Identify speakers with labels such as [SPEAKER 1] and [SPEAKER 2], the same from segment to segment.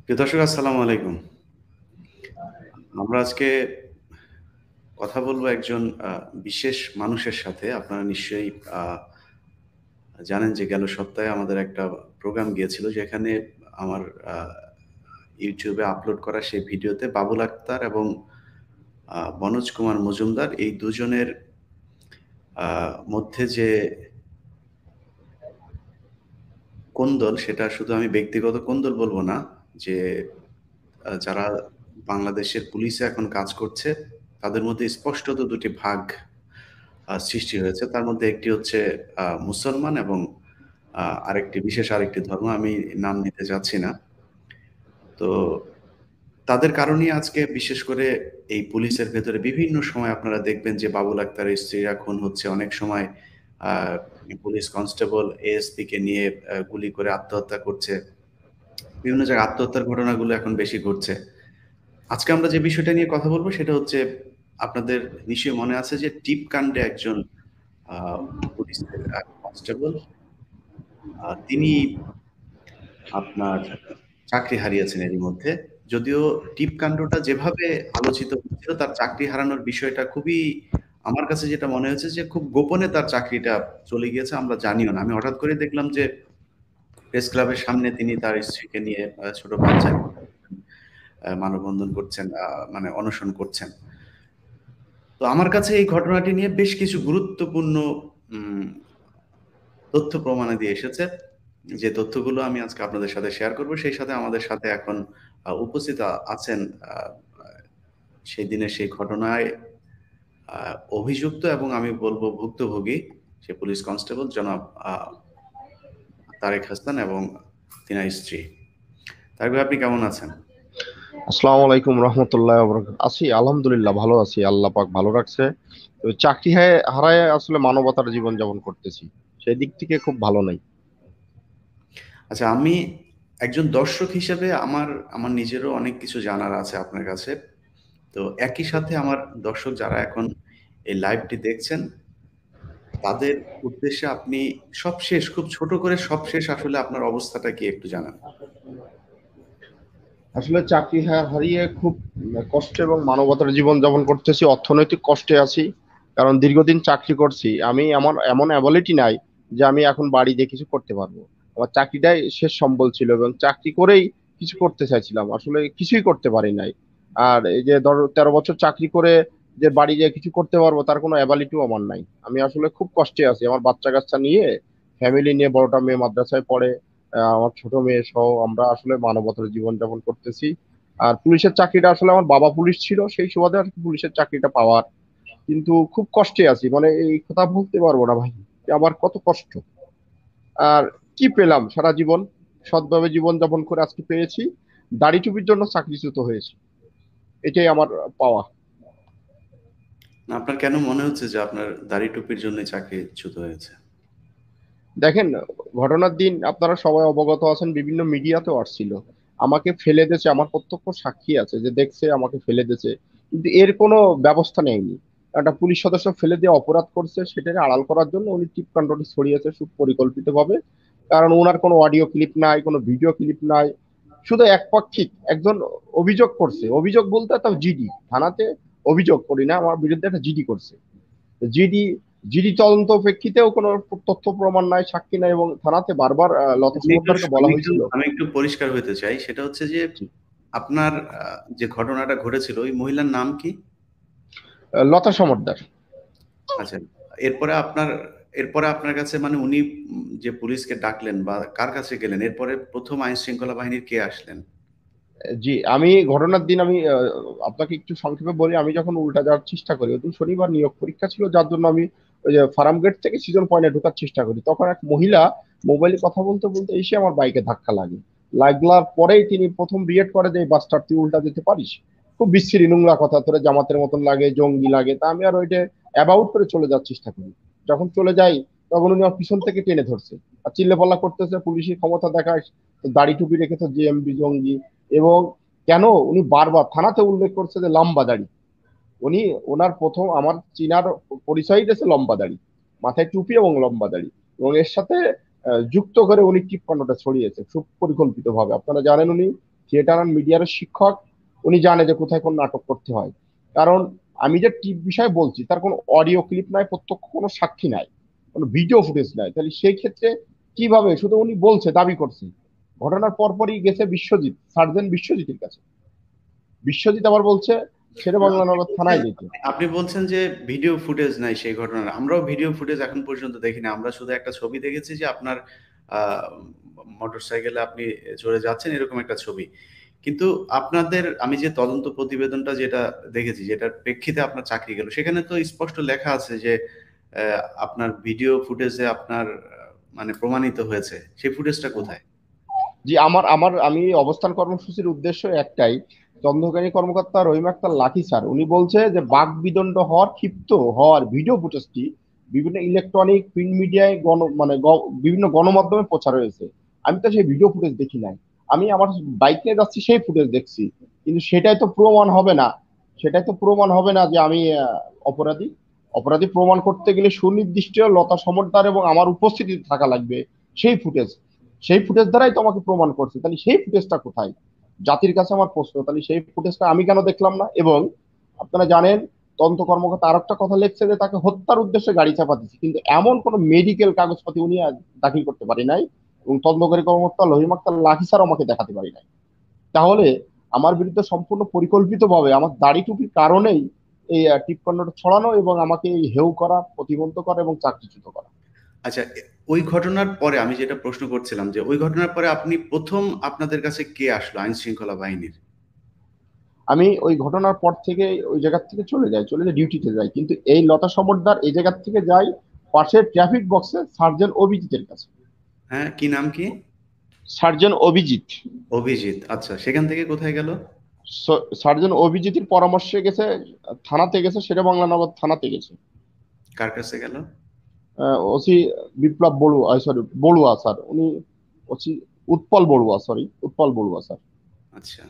[SPEAKER 1] প্রিয় দর্শক, আসসালামু আলাইকুম। আমরা আজকে কথা বলবো একজন বিশেষ মানুষের সাথে। আপনারা নিশ্চয়ই জানেন যে গেল সপ্তাহে আমাদের একটা প্রোগ্রাম গিয়েছিল, যেখানে আমার ইউটিউবে আপলোড করা সেই ভিডিওতে বাবুল আক্তার এবং মনোজ কুমার মজুমদার এই দুজনের মধ্যে যে কোন্দল, সেটা শুধু আমি ব্যক্তিগত কোন্দল বলবো না, যে যারা বাংলাদেশের পুলিশে এখন কাজ করছে তাদের মধ্যে স্পষ্টত দুটি ভাগ সৃষ্টি হয়েছে। তার মধ্যে একটি হচ্ছে মুসলমান এবং আরেকটি ধর্ম, আমি নাম নিতে চাচ্ছি না। তো তাদের কারণেই আজকে বিশেষ করে এই পুলিশের ভেতরে বিভিন্ন সময় আপনারা দেখবেন যে বাবুল আক্তারের স্ত্রীরা খুন হচ্ছে, অনেক সময় আহ, পুলিশ কনস্টেবল এএসপি কে নিয়ে গুলি করে আত্মহত্যা করছে। বিভিন্ন জায়গায় আত্মহত্যার ঘটনাগুলো এখন বেশি ঘটছে। আজকে আমরা যে বিষয়টা নিয়ে কথা বলবো সেটা হচ্ছে, আপনাদের নিশ্চয়ই মনে আছে যে টিপকান্ডে একজন আহ, পুলিশের কনস্টেবল, তিনি আপনার চাকরি হারিয়েছেন এরই মধ্যে। যদিও টিপকাণ্ডটা যেভাবে আলোচিত হচ্ছিল, তার চাকরি হারানোর বিষয়টা খুবই, আমার কাছে যেটা মনে হয়েছে যে খুব গোপনে তার চাকরিটা চলে গিয়েছে, আমরা জানিও না। আমি হঠাৎ করে দেখলাম যে প্রেস ক্লাবের সামনে তিনি তার স্ত্রীকে নিয়ে ছোট বাচ্চা মানববন্ধন করছেন, মানে অনশন করছেন। তো আমার কাছে এই ঘটনাটি নিয়ে বেশ কিছু গুরুত্বপূর্ণ উম, তথ্য প্রমাণাদি এসেছে, যে তথ্যগুলো আমি আজকে আপনাদের সাথে শেয়ার করব। সেই সাথে আমাদের সাথে এখন উপস্থিত আছেন সেই দিনের সেই ঘটনায় অভিযুক্ত এবং আমি বলবো ভুক্তভোগী, সে পুলিশ কনস্টেবল জনাব তারেক হাসান এবং তিনার স্ত্রী। তারেক ভাই, আপনি কেমন আছেন?
[SPEAKER 2] আসসালামু আলাইকুম রহমতুল্লাহ আছি, আলহামদুলিল্লাহ ভালো আছি, আল্লাহ পাক ভালো রাখছে। তো চাকরি হারায় আসলে মানবতার জীবন যাপন করতেছি, সেই দিক থেকে খুব ভালো নাই।
[SPEAKER 1] আচ্ছা, আমি একজন দর্শক হিসেবে আমার আমার নিজেরও অনেক কিছু জানার আছে আপনার কাছে। তো একই সাথে আমার দর্শক যারা এখন এই লাইভটি দেখছেন, তাদের উদ্দেশ্যে আপনি সবশেষ, খুব ছোট করে সবশেষ আসলে আপনার অবস্থাটা কি একটু জানান।
[SPEAKER 2] আসলে চাকরি হারিয়ে খুব কষ্ট এবং মানবতার জীবন যাপন করতেছি, অর্থনৈতিক কষ্টে আছি। কারণ দীর্ঘদিন চাকরি করছি, আমি আমার এমন অ্যাবিলিটি নাই যে আমি এখন বাড়িতে কিছু করতে পারবো। আমার চাকরিটাই শেষ সম্বল ছিল এবং চাকরি করেই কিছু করতে চাইছিলাম, আসলে কিছুই করতে পারি নাই। আর এই যে ধরো 13 বছর চাকরি করে যে বাড়ি যেয়ে কিছু করতে পারবো তার কোনো অ্যাবিলিটিও আমার নাই। আমি আসলে খুব কষ্টে আছি, আমার বাচ্চা কাচ্চা নিয়ে, ফ্যামিলি নিয়ে, বড়টা মেয়ে মাদ্রাসায় পড়ে, আমার ছোট মেয়ে সহ আমরা আসলে মানবতার জীবন যাপন করতেছি। আর পুলিশের চাকরিটা আসলে আমার বাবা পুলিশ ছিল, সেই সুবাদে আর কি পুলিশের চাকরিটা পাওয়ার। কিন্তু খুব কষ্টে আছি, মানে এই কথা বলতে পারবো না ভাই, যে আবার কত কষ্ট। আর কি পেলাম সারা জীবন, সৎভাবে জীবন যাপন করে আজকে পেয়েছি, দাড়ি টুপির জন্য চাকরিচ্যুত হয়েছে, এটাই আমার পাওয়া।
[SPEAKER 1] না, আপনার কেন মনে হচ্ছে যে আপনার দাড়ি টুপির জন্য চাকরিচ্যুত হয়েছে?
[SPEAKER 2] দেখেন, ঘটনার দিন আপনারা সবাই অবগত আছেন, বিভিন্ন মিডিয়াতেও আসছিল। আমাকে ফেলে দিয়েছে, আমার প্রত্যক্ষ সাক্ষী আছে যে দেখছে আমাকে ফেলে দিয়েছে, কিন্তু এর কোনো ব্যবস্থা নেয়নি। একটা পুলিশ সদস্য ফেলে দিয়ে অপরাধ করছে, সেটাকে আড়াল করার জন্য উনি টিপকাণ্ডটি ছড়িয়েছে সুপরিকল্পিত ভাবে। কারণ ওনার কোনো অডিও ক্লিপ নাই, কোনো ভিডিও ক্লিপ নাই, শুধু একপাক্ষিক একজন অভিযোগ করছে। অভিযোগ বলতে তাও জিডি থানাতে অভিযোগ করি না, আমার বিরুদ্ধে একটা জিডি করছে। জিডি জিডি তদন্ত প্রেক্ষিতেও কোনো তথ্য প্রমাণ নাই, সাক্ষী নাই, এবং থানাতে বারবার লতা
[SPEAKER 1] আমি একটু
[SPEAKER 2] সমদ্দারকে বলা
[SPEAKER 1] আমি একটু
[SPEAKER 2] হয়েছিল।
[SPEAKER 1] আমি একটু পরিষ্কার হতে চাই, সেটা হচ্ছে যে আপনার যে ঘটনাটা ঘটেছিল ওই মহিলার নাম কি?
[SPEAKER 2] লতা সমদ্দার।
[SPEAKER 1] আচ্ছা, এরপরে আপনার এরপরে আপনার কাছে, মানে উনি যে পুলিশকে ডাকলেন বা কার কাছে গেলেন, এরপরে প্রথম আইন শৃঙ্খলা বাহিনীর কে আসলেন?
[SPEAKER 2] জি, আমি ঘটনার দিন আমি আপনাকে একটু সংক্ষেপে বলি। আমি যখন উল্টা যাওয়ার চেষ্টা করি, ওই দিন শনিবার নিয়োগ পরীক্ষা ছিল, যার জন্য আমি ওই যে ফার্ম গেট থেকে সিজন পয়েন্টে ঢোকার চেষ্টা করি, তখন এক মহিলা মোবাইলে কথা বলতে বলতে এসে আমার বাইকে ধাক্কা লাগে। লাগলার পরেই তিনি প্রথম রিয়েক্ট করে যে, বাস্টার তুই উল্টা যেতে পারিস, খুব বিশ্রী নোংরা কথা, তোরা জামাতের মতন লাগে, জঙ্গি লাগে। তা আমি আর ওইটা অ্যাবাউট করে চলে যাওয়ার চেষ্টা করি। যখন চলে যাই, তখন উনি আমার পিছন থেকে টেনে ধরছে আর চিল্লাপাল্লা করতেছে, পুলিশের ক্ষমতা দেখায়, দাড়ি টুপি রেখেছে, জেএমবি জঙ্গি। এবং কেন উনি বারবার থানাতে উল্লেখ করছে যে লম্বা দাড়ি, উনি, ওনার প্রথম আমার চিনার পরিচয় দিয়েছে লম্বা দাড়ি, মাথায় টুপি এবং লম্বা দাড়ি, এবং এর সাথে যুক্ত করে উনি টিপ্পণটা ছড়িয়েছে সুপরিকল্পিত ভাবে। আপনারা জানেন উনি থিয়েটার অ্যান্ড মিডিয়ার শিক্ষক, উনি জানে যে কোথায় কোন নাটক করতে হয়। কারণ আমি যে টিপ বিষয় বলছি তার কোনো অডিও ক্লিপ নাই, প্রত্যক্ষ কোনো সাক্ষী নাই, কোনো ভিডিও ফুটেজ নাই, তাহলে সেই ক্ষেত্রে কিভাবে? শুধু উনি বলছে, দাবি করছে। ঘটনার পরপরই গেছে বিশ্বজিৎ, সার্জেন্ট বিশ্বজিতের কাছে। বিশ্বজিৎ আবার বলছে শেরে
[SPEAKER 1] না,
[SPEAKER 2] বাংলা নগর থানায় যেতে।
[SPEAKER 1] আপনি বলছেন যে ভিডিও ফুটেজ নাই সেই ঘটনার। আমরাও ভিডিও ফুটেজ এখন পর্যন্ত দেখিনি। আমরা শুধু একটা ছবি দেখেছি যে আপনার মোটরসাইকেলে আপনি চড়ে যাচ্ছেন এরকম একটা ছবি। কিন্তু আপনাদের আমি যে তদন্ত প্রতিবেদনটা যেটা দেখেছি, যেটার প্রেক্ষিতে আপনার চাকরি গেল, সেখানে তো স্পষ্ট লেখা আছে যে আপনার ভিডিও ফুটেজে আপনার মানে প্রমাণিত হয়েছে। সেই ফুটেজটা কোথায়?
[SPEAKER 2] জি, আমার আমার আমি অবস্থান কর্মসূচির উদ্দেশ্য একটাই। চন্দ্রকানী কর্মকর্তা রহিম আক্তার লাকি স্যার উনি বলছে যে বাক বিদণ্ড হওয়ার, ক্ষিপ্ত হওয়ার ভিডিও ফুটেজটি বিভিন্ন ইলেকট্রনিক প্রিন্ট মিডিয়ায় বিভিন্ন গণমাধ্যমে প্রচার হয়েছে। আমি তো সেই ভিডিও ফুটেজ দেখি নাই। আমি আমার বাইক নিয়ে যাচ্ছি, সেই ফুটেজ দেখছি। কিন্তু সেটাই তো প্রমাণ হবে না। সেটাই তো প্রমাণ হবে না যে আমি অপরাধী। অপরাধী প্রমাণ করতে গেলে সুনির্দিষ্ট লতা সমর্থন এবং আমার উপস্থিতি থাকা লাগবে। সেই ফুটেজ, সেই ফুটেজ দ্বারাই তো আমাকে প্রমাণ করছে, তাহলে সেই ফুটেজটা কোথায়? জাতির কাছে আমার প্রশ্ন, তাহলে সেই ফুটেজটা আমি কেন দেখলাম না? এবং আপনারা জানেন তদন্ত কর্মকর্তা আর একটা কথা লিখছে যে তাকে হত্যার উদ্দেশ্যে গাড়ি চাপা দিচ্ছে, কিন্তু এমন কোন মেডিকেল কাগজপাতি উনি দাখিল করতে পারি নাই, এবং তদন্তকারী কর্মকর্তা রহিম আক্তার লাখি স্যার আমাকে দেখাতে পারি নাই। তাহলে আমার বিরুদ্ধে সম্পূর্ণ পরিকল্পিতভাবে আমার দাড়ি টুপির কারণেই এই টিপকান্ডটা ছড়ানো এবং আমাকে এই হেউ করা, প্রতিবন্ধ করা এবং চাকরিচ্যুত করা।
[SPEAKER 1] আচ্ছা, ওই ঘটনার পরে আমি যেটা প্রশ্ন করছিলাম যে ওই ঘটনার পরে আপনি প্রথম আপনাদের কাছে কে আসলো আইন শৃঙ্খলা বাহিনীর?
[SPEAKER 2] আমি ওই ঘটনার পর থেকে ওই জায়গার থেকে চলে যাই ডিউটিতে যাই, কিন্তু এই লতা সমর্দার এই জায়গার থেকে যাই পাশের ট্রাফিক বক্সে সার্জন অভিজিতের কাছে।
[SPEAKER 1] হ্যাঁ, কি নাম কি?
[SPEAKER 2] সার্জন অভিজিৎ।
[SPEAKER 1] অভিজিৎ। আচ্ছা, সেখান থেকে কোথায় গেল?
[SPEAKER 2] সার্জন অভিজিতের পরামর্শে গেছে, থানাতে গেছে, শেরে বাংলা নগর থানাতে গেছে।
[SPEAKER 1] কার কাছে গেল?
[SPEAKER 2] ওসি বিপ্লব বড়ুয়া, সরি বড়ুয়া স্যার উনি, OC Utpal Barua, sorry Utpal Barua sir.
[SPEAKER 1] আচ্ছা,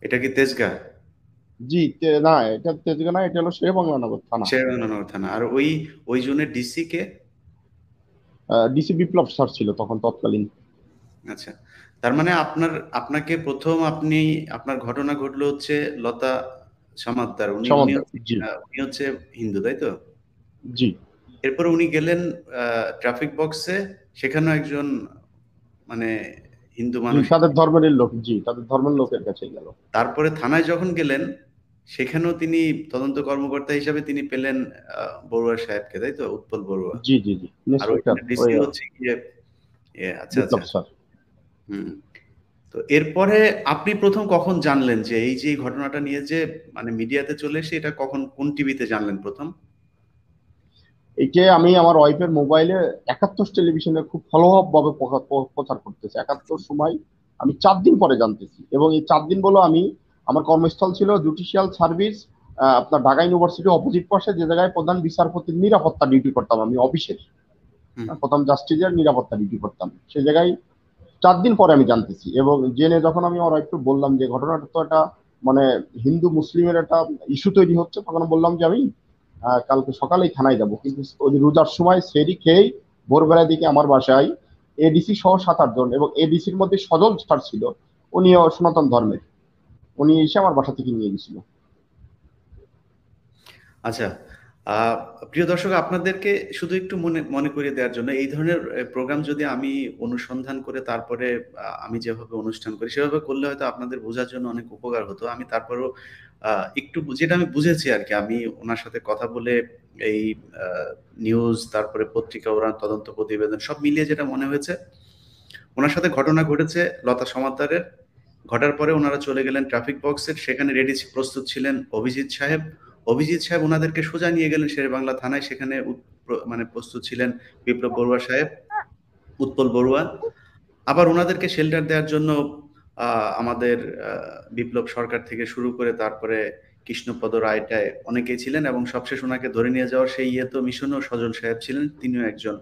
[SPEAKER 1] এটা কি তেজগাঁ?
[SPEAKER 2] জি, না এটা তেজগাঁ না, এটা হলো শেরে বাংলা নগর থানা।
[SPEAKER 1] শেরেবাংলা থানা। আর ওই ওই জোনের ডিসি কে?
[SPEAKER 2] ডিসি বিপ্লব স্যার ছিল তখন তৎকালীন।
[SPEAKER 1] আচ্ছা, তার মানে আপনাকে প্রথম আপনার ঘটনা ঘটলো হচ্ছে লতা সমাদ্দার। উনি উনি
[SPEAKER 2] সমাদদার,
[SPEAKER 1] হচ্ছে
[SPEAKER 2] জি।
[SPEAKER 1] উনি হচ্ছে হিন্দু, তাই তো?
[SPEAKER 2] জি।
[SPEAKER 1] এরপরে উনি গেলেন ট্রাফিক বক্সে, সেখানেও একজন মানে হিন্দু
[SPEAKER 2] জি,
[SPEAKER 1] মানুষ।
[SPEAKER 2] তাদের ধর্মের লোক, জি তাদের ধর্মের লোকের কাছে গেল।
[SPEAKER 1] তারপরে থানায় যখন গেলেন, সেখানেও তিনি তদন্ত কর্মকর্তা হিসাবে তিনি পেলেন বড়ুয়া সাহেবকে, তাই তো? উৎপল বড়ুয়া।
[SPEAKER 2] জি জি জি,
[SPEAKER 1] আর
[SPEAKER 2] ইন্সপেক্টর
[SPEAKER 1] ওইখানে
[SPEAKER 2] ওই
[SPEAKER 1] ডিসি হচ্ছে গিয়ে আচ্ছা আচ্ছা।
[SPEAKER 2] বিপ্লব স্যার।
[SPEAKER 1] হুম। তো এরপরে আপনি প্রথম কখন জানলেন যে এই যে এই ঘটনাটা নিয়ে যে মানে মিডিয়াতে চলে এসে, এটা কখন কোন টিভিতে জানলেন প্রথম?
[SPEAKER 2] এইকে আমি আমার ওয়াইফের মোবাইলে একাত্তর টেলিভিশনে খুব ফলোআপ ভাবে প্রচার করতেছে। একাত্তর সময় আমি 4 দিন পরে জানতেছি, এবং এই 4 দিন বলো আমি, আমার কর্মস্থল ছিল জুডিশিয়াল সার্ভিস, আপনার ঢাকা ইউনিভার্সিটি অপোজিট পাশে, যে জায়গায় প্রধান বিচারপতির নিরাপত্তা ডিউটি করতাম আমি অফিসের।
[SPEAKER 1] হুম।
[SPEAKER 2] প্রধান জাস্টিসের নিরাপত্তা ডিউটি করতাম সেই জায়গায়। 4 দিন পরে আমি জানতেছি, এবং জেনে যখন আমি আমার একটু বললাম যে ঘটনাটা তো একটা মানে হিন্দু মুসলিমের একটা ইস্যু তৈরি হচ্ছে, তখন বললাম যে আমি কালকে সকালেই থানায় যাব, কিন্তু ওই রোজার সময় সেরি খেয়েই ভোরবেলার দিকে আমার বাসায় এডিসি সহ 7-8 জন, এবং এডিসির মধ্যে সজল স্যার ছিল, উনিও সনাতন ধর্মের, উনি এসে আমার বাসা থেকে নিয়ে গেছিল।
[SPEAKER 1] আচ্ছা, আহ, প্রিয় দর্শক, আপনাদেরকে শুধু একটু মনে মনে করিয়ে দেওয়ার জন্য, এই ধরনের প্রোগ্রাম যদি আমি অনুসন্ধান করে তারপরে আমি যেভাবে অনুষ্ঠান করি সেভাবে করলে হয়তো আপনাদের বোঝার জন্য অনেক উপকার হতো। আমি তারপরেও একটু যেটা আমি বুঝেছি আর কি, আমি ওনার সাথে কথা বলে এই নিউজ, তারপরে পত্রিকা, ওনার তদন্ত প্রতিবেদন সব মিলিয়ে যেটা মনে হয়েছে, ওনার সাথে ঘটনা ঘটেছে লতা সমাদ্দারের। ঘটার পরে ওনারা চলে গেলেন ট্রাফিক বক্সের, সেখানে রেডি প্রস্তুত ছিলেন অভিজিৎ সাহেব। অভিজিৎ সাহেব ওনাদেরকে সোজা নিয়ে গেলেন শেরেবাংলা থানায়, সেখানে মানে প্রস্তুত ছিলেন বিপ্লব বড়ুয়া সাহেব, উৎপল বড়ুয়া। আবার ওনাদেরকে শেল্টার দেওয়ার জন্য আমাদের বিপ্লব সরকার থেকে শুরু করে তারপরে কৃষ্ণপদ রায়টায় অনেকেই ছিলেন, এবং সবশেষ ওনাকে ধরে নিয়ে যাওয়ার সেই ইয়ে তো মিশনও সজল সাহেব ছিলেন, তিনিও একজন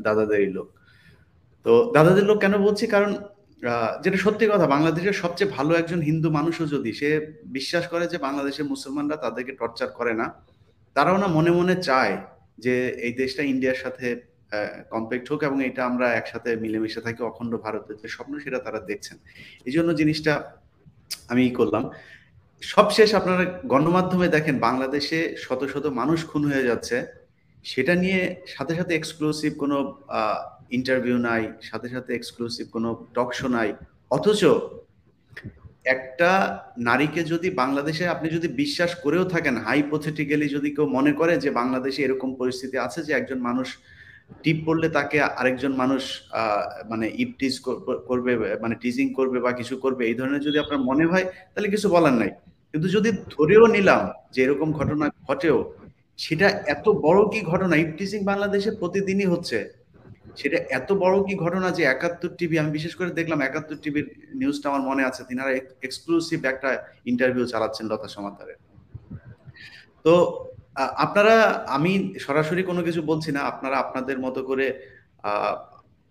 [SPEAKER 1] দাদাদেরই লোক। তো দাদাদের লোক কেন বলছি, কারণ যেটা সত্যি কথা, বাংলাদেশের সবচেয়ে ভালো একজন হিন্দু মানুষও যদি সে বিশ্বাস করে যে বাংলাদেশের মুসলমানরা তাদেরকে টর্চার করে না, তারাও না মনে মনে চায় যে এই দেশটা ইন্ডিয়ার সাথে কম্প্যাক্ট হোক এবং এটা আমরা একসাথে মিলেমিশে থাকি, অখণ্ড ভারতের যে স্বপ্ন সেটা তারা দেখছেন। এই জন্য জিনিসটা আমি করলাম। সবশেষ আপনারা গণমাধ্যমে দেখেন বাংলাদেশে শত শত মানুষ খুন হয়ে যাচ্ছে, সেটা নিয়ে সাথে সাথে এক্সক্লুসিভ কোনো ইন্টারভিউ নাই, সাথে সাথে এক্সক্লুসিভ কোনো টক শো নাই। অথচ একটা নারীকে যদি বাংলাদেশে আপনি যদি বিশ্বাস করেও থাকেন, হাইপোথেটিক্যালি যদি কেউ মনে করে যে বাংলাদেশে এরকম পরিস্থিতি আছে যে একজন মানুষ টিপ পড়লে তাকে আরেকজন মানুষ মানে ইপটিজ করবে, মানে টিজিং করবে বা কিছু করবে, এই ধরনের যদি আপনার মনে হয় তাহলে কিছু বলার নাই। কিন্তু যদি ধরেও নিলাম যে এরকম ঘটনা ঘটেও, সেটা এত বড় কি ঘটনা? ইপটিজিং বাংলাদেশে প্রতিদিনই হচ্ছে। সেটা এত বড় কি ঘটনা যে ৭১ টিভি, আমি বিশেষ করে দেখলাম ৭১ টিভির নিউজটা আমার মনে আছে, তিনারা এক্সক্লুসিভ একটা ইন্টারভিউ চালাচ্ছেন লতা সমাদ্দারের। তো আপনারা, আমি সরাসরি কোনো কিছু বলছি না, আপনারা আপনাদের মতো করে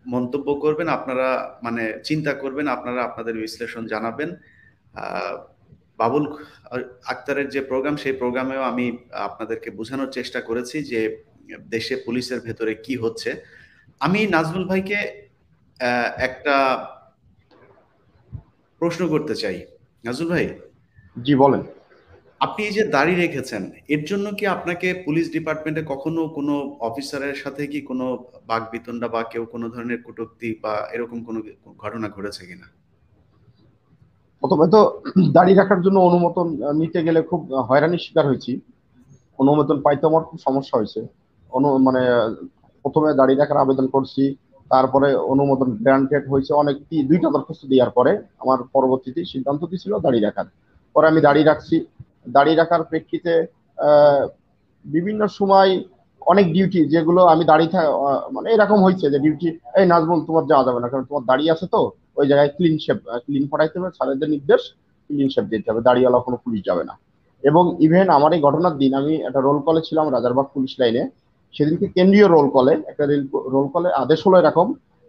[SPEAKER 1] মন্তব্য করবেন, আপনারা মানে চিন্তা করবেন, আপনারা আপনাদের বিশ্লেষণ জানাবেন। বাবুল আক্তারের যে প্রোগ্রাম, সেই প্রোগ্রামেও আমি আপনাদেরকে বোঝানোর চেষ্টা করেছি যে দেশে পুলিশের ভেতরে কি হচ্ছে। আমি নাজমুল ভাইকে একটা প্রশ্ন করতে চাই। নাজমুল ভাই,
[SPEAKER 2] জি বলেন।
[SPEAKER 1] আপনি এই যে দাড়ি রেখেছেন, এর জন্য কি আপনাকে পুলিশ ডিপার্টমেন্টে কখনো কোনো অফিসারের সাথে কি কোনো বাকবিতণ্ডা বা কেউ কোনো ধরনের কটূক্তি বা এরকম কোনো ঘটনা ঘটেছে কিনা?
[SPEAKER 2] প্রথমে তো দাড়ি রাখার জন্য অনুমোদন নিতে গেলে খুব হয়রানির শিকার হয়েছি। অনুমোদন পাইতে আমার খুব সমস্যা হয়েছে। মানে প্রথমে দাড়ি রাখার আবেদন করছি, তারপরে অনুমোদন গ্রান্টেড হয়েছে অনেক, দুইটা দরখাস্ত দেওয়ার পরে আমার পরবর্তীতে সিদ্ধান্ত দিয়েছিল দাড়ি রাখার। পরে আমি দাড়ি রাখছি। দাড়ি রাখার প্রেক্ষিতে আহ, বিভিন্ন সময় অনেক ডিউটি যেগুলো আমি মানে এরকম হয়েছে যে ডিউটি, এই নাজমুল তোমার যাওয়া যাবে না, কারণ তোমার দাড়ি আছে তো, ওই জায়গায় ক্লিন করাইতে হবে, স্যারেদের নির্দেশ, ক্লিন শেপ দিতে হবে, দাড়িওয়ালা কোনো পুলিশ যাবে না। এবং ইভেন আমার এই ঘটনার দিন আমি একটা রোল কলে ছিলাম রাজারবাগ পুলিশ লাইনে। সেদিনকে কেন্দ্রীয় রোল কলে একটা রোল কলে আদেশ হলো এরকম,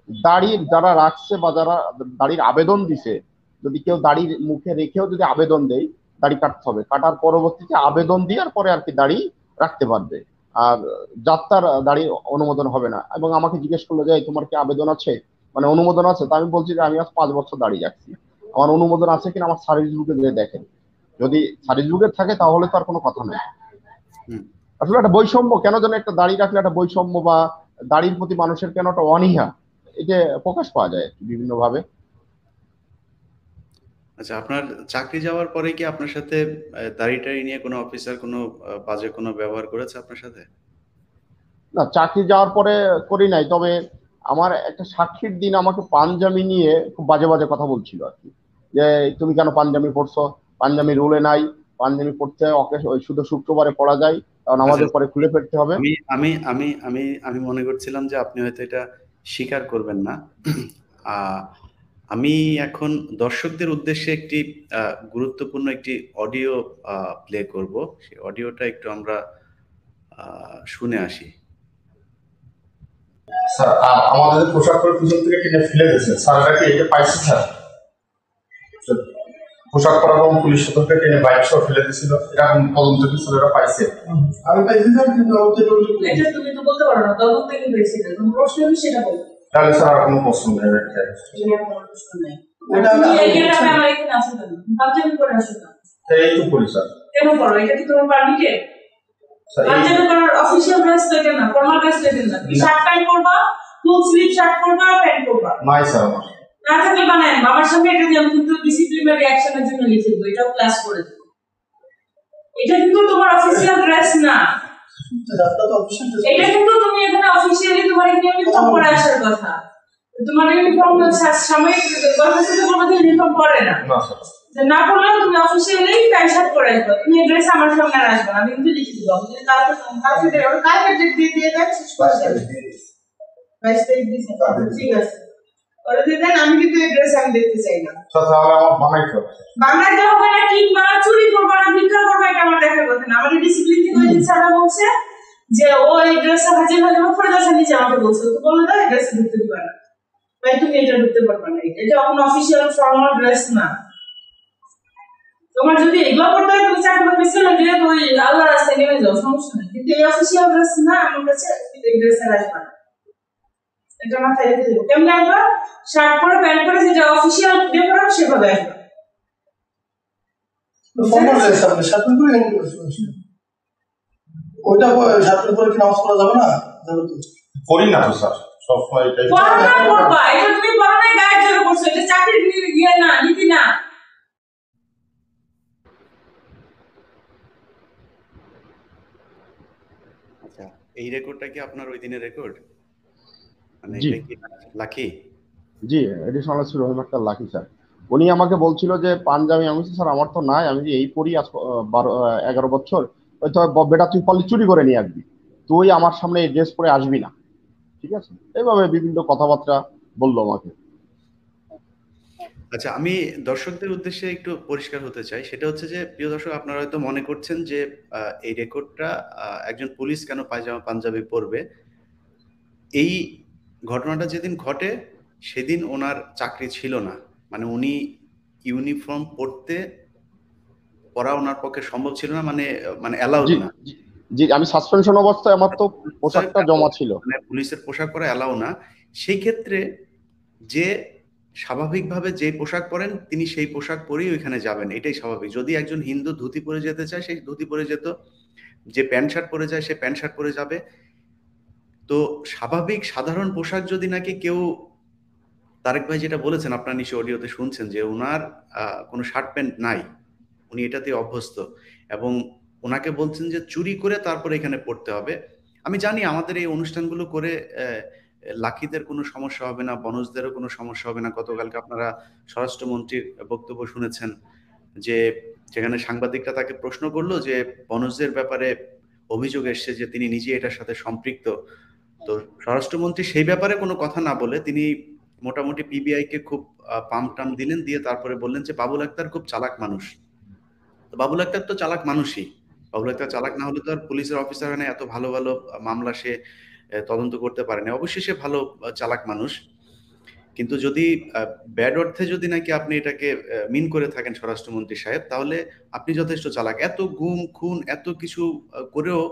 [SPEAKER 2] দাড়ির যারা রাখছে বা যারা দাড়ির আবেদন দিছে, যদি কেউ দাড়ির মুখে রেখেও যদি আবেদন দেয়, দাড়ি কাটতে হবে, কাটার পরবর্তীতে আবেদন দেওয়ার পরে আর কি দাড়ি রাখতে পারবে। আর যাত্রার দাড়ি অনুমোদন হবে না। এবং আমাকে জিজ্ঞেস করলো যে তোমার কি আবেদন আছে, মানে অনুমোদন আছে? তা আমি বলছি যে আমি আজ 5 বছর দাঁড়িয়ে রাখছি, আমার অনুমোদন আছে কিনা আমার সার্ভিস বুকে দিয়ে দেখেন। যদি সার্ভিস বুকে থাকে তাহলে তো আর কোনো কথা নেই। আসলে একটা বৈষম্য কেন যেন, একটা দাড়ি রাখলে একটা বৈষম্য বা দাড়ির প্রতি মানুষের কেন একটা অনীহা, এটা প্রকাশ পাওয়া যায় বিভিন্ন ভাবে।
[SPEAKER 1] আচ্ছা, আপনার চাকরি যাওয়ার পরে কি আপনার সাথে দাড়ি টাড়ি নিয়ে কোনো অফিসার কোনো বাজে কোনো ব্যবহার করেছে আপনার সাথে?
[SPEAKER 2] না, চাকরি যাওয়ার পরে করি নাই, তবে আমার একটা সাক্ষীর দিন আমাকে পাঞ্জাবি নিয়ে খুব বাজে বাজে কথা বলছিল আর কি, যে তুমি কেন পাঞ্জাবি পড়ছো, পাঞ্জাবি রুলে নাই, পাঞ্জাবি পড়তে ওই শুধু শুক্রবারে পড়া যায়, কারণ
[SPEAKER 1] আচ্ছা,
[SPEAKER 2] আমাদের পরে খুলে ফেলতে হবে।
[SPEAKER 1] আমি আমি আমি আমি আমি মনে করছিলাম যে আপনি হয়তো এটা স্বীকার করবেন না। আহ, আমি এখন দর্শকদের উদ্দেশ্যে একটি গুরুত্বপূর্ণ একটি অডিও প্লে করব। সেই অডিওটা একটু আমরা শুনে আসি।
[SPEAKER 3] স্যার, আমাদের পোশাক পরে পিছন থেকে টেনে ফেলে দিয়েছে স্যার, এটা কি এটা পাইছে স্যার? পোশাক পরা এবং পুলিশ সদস্যকে টেনে বাইক সহ ফেলে দিয়েছিল, এরকম তদন্ত কি স্যার এরা পাইছে?
[SPEAKER 4] আমি পাইছি স্যার, কিন্তু এটা তুমি তো বলতে পারো না, তদন্ত কি হয়েছে, তুমি প্রশ্ন কি সেটা বলো।
[SPEAKER 3] তাহলে স্যার আর কোনো প্রশ্ন নেই।
[SPEAKER 4] প্রশ্ন নেই, তুমি এখানে আমার এখানে আসো কেন, পাঞ্জাবি করে আসো না?
[SPEAKER 3] এই তো করি স্যার।
[SPEAKER 4] কেন করো এটা? কি তোমার পারমিটেড? পাঞ্জাবি করার অফিশিয়াল ড্রেস তো এটা না, ফর্মাল ড্রেস তো এটা না। কি শার্ট প্যান্ট করবা, ফুল স্লিভ শার্ট করবা, প্যান্ট করবা?
[SPEAKER 3] নাই স্যার আমার।
[SPEAKER 4] না থাকলে বানায় না, আমার সামনে এটা আমি কিন্তু ডিসিপ্লিনারি অ্যাকশনের জন্য লিখে দেবো, এটাও ক্লাস করে দেবো। এটা কিন্তু তোমার অফিসিয়াল ড্রেস না, এটা কিন্তু তুমি এখানে অফিসিয়ালি তোমার ইউনিফর্ম পরে আসার কথা। তোমার ইউনিফর্ম সাময়িক কর্মসূচিতে কোনো ইউনিফর্ম পরে না, না করলেও তুমি অফিসিয়ালি প্যান্ট শার্ট পরে আসবে। তুমি এই ড্রেস আমার সামনে আর আসবে না, আমি কিন্তু লিখে দেবো। যদি কালকে দিয়ে দেন, 22 তারিখ দিয়েছেন, ঠিক আছে ওরা দিয়ে দেন। আমি কিন্তু এই ড্রেস আমি দেখতে চাই না।
[SPEAKER 3] তাহলে আমার বানাইতে হবে।
[SPEAKER 4] বাংলাতে হবে না, কিংবা চুরি করবা না, ভিক্ষা করবা, এটা আমার দেখার কথা না। আমাদের ডিসিপ্লিন থেকে ওই দিন স্যাররা বলছে যে ও এই ড্রেসটা হাজির হয়ে যাবে, পরে দেশের নিচে আমাকে বলছে, তো বললো না এই ড্রেস ঢুকতে দিবা না, ভাই তুমি এটা ঢুকতে পারবা না, এটা কোনো অফিসিয়াল ফর্মাল ড্রেস না। তোমার যদি এগুলো করতে হয় তুমি চাকরি অফিসিয়াল দিয়ে তুই আল্লাহ রাস্তায় নেমে যাও, সমস্যা নেই, কিন্তু এই অফিসিয়াল ড্রেস না আমার কাছে, এই ড্রেসে আসবে না। এটা মাথায় রেখে দেবো। কেমন আসবা? শার্ট পরে প্যান্ট পরে যেটা অফিসিয়াল দিয়ে পড়াবো সেভাবে আসবা।
[SPEAKER 3] ওইটা সাতটার পরে কি নামাজ পড়া যাবে না? পড়ি না তো স্যার, সবসময় এটাই
[SPEAKER 4] পড়বা। এটা তুমি পড়ো না, গায়ের জোরে পড়ছো। এটা চাকরির ইয়ে না, নীতি না।
[SPEAKER 1] আচ্ছা, এই রেকর্ডটা কি আপনার ওই দিনের রেকর্ড? মানে
[SPEAKER 2] জি
[SPEAKER 1] এটা কি লাকি?
[SPEAKER 2] জি, এডিশনাল এসপি রহিম আক্তার লাকি স্যার। উনি আমাকে বলছিল যে পাঞ্জাবি। আমি বলছি স্যার আমার তো নাই, আমি যে এই পড়ি আজ 11 বছর। ওই তো বেটা তুই পারলে চুরি করে নিয়ে আসবি, তুই আমার সামনে এই ড্রেস পরে আসবি না, ঠিক আছে? এইভাবে বিভিন্ন কথাবার্তা বললো আমাকে।
[SPEAKER 1] আচ্ছা, আমি দর্শকদের উদ্দেশ্যে একটু পরিষ্কার হতে চাই। সেটা হচ্ছে যে, প্রিয় দর্শক, আপনারা হয়তো মনে করছেন যে এই রেকর্ডটা একজন পুলিশ কেন পায়জামা পাঞ্জাবি পরবে। এই ঘটনাটা যেদিন ঘটে সেদিন ওনার চাকরি ছিল না। মানে উনি ইউনিফর্ম পরা ওনার পক্ষে সম্ভব ছিল না, মানে অ্যালাউড
[SPEAKER 2] জি
[SPEAKER 1] না।
[SPEAKER 2] জি জি, আমি সাসপেনশন অবস্থায়, আমার তো পোশাকটা জমা ছিল।
[SPEAKER 1] মানে পুলিশের পোশাক পরা অ্যালাউ না। সেই ক্ষেত্রে যে স্বাভাবিকভাবে যে পোশাক পরেন তিনি সেই পোশাক পরেই ওইখানে যাবেন, এটাই স্বাভাবিক। যদি একজন হিন্দু ধুতি পরে যেতে চায় সেই ধুতি পরে যেত, যে প্যান্ট শার্ট পরে যায় সে প্যান্ট শার্ট পরে যাবে। তো স্বাভাবিক সাধারণ পোশাক যদি নাকি কেউ, তারেক ভাই যেটা বলেছেন আপনার নিশ্চয় অডিওতে শুনছেন যে ওনার কোনো শার্ট প্যান্ট নাই, উনি এটাতে অভ্যস্ত, এবং ওনাকে বলছেন যে চুরি করে তারপরে এখানে পড়তে হবে। আমি জানি আমাদের এই অনুষ্ঠানগুলো করে লাকিদের কোনো সমস্যা হবে না, বনজদেরও কোনো সমস্যা হবে না। গতকালকে আপনারা স্বরাষ্ট্রমন্ত্রীর বক্তব্য শুনেছেন যে যেখানে সাংবাদিকরা তাকে প্রশ্ন করলো যে বনজদের ব্যাপারে অভিযোগ এসছে যে তিনি নিজে এটার সাথে সম্পৃক্ত। তো স্বরাষ্ট্রমন্ত্রী সেই ব্যাপারে কোনো কথা না বলে তিনি মোটামুটি পিবিআই কে খুব পাম্প টাম দিলেন, দিয়ে তারপরে বললেন যে বাবুল আক্তার খুব চালাক মানুষ। তো বাবুল আক্তার তো চালাক মানুষই। বাবুল আক্তার চালাক না হলে তো আর পুলিশের অফিসার হয় না, এত ভালো ভালো মামলা সে তদন্ত করতে পারেনি। অবশ্যই সে ভালো চালাক মানুষ। কিন্তু যদি ব্যাড অর্থে যদি নাকি আপনি এটাকে মিন করে থাকেন স্বরাষ্ট্রমন্ত্রী সাহেব, তাহলে আপনি যথেষ্ট চালাক। এত গুম খুন এত কিছু করেও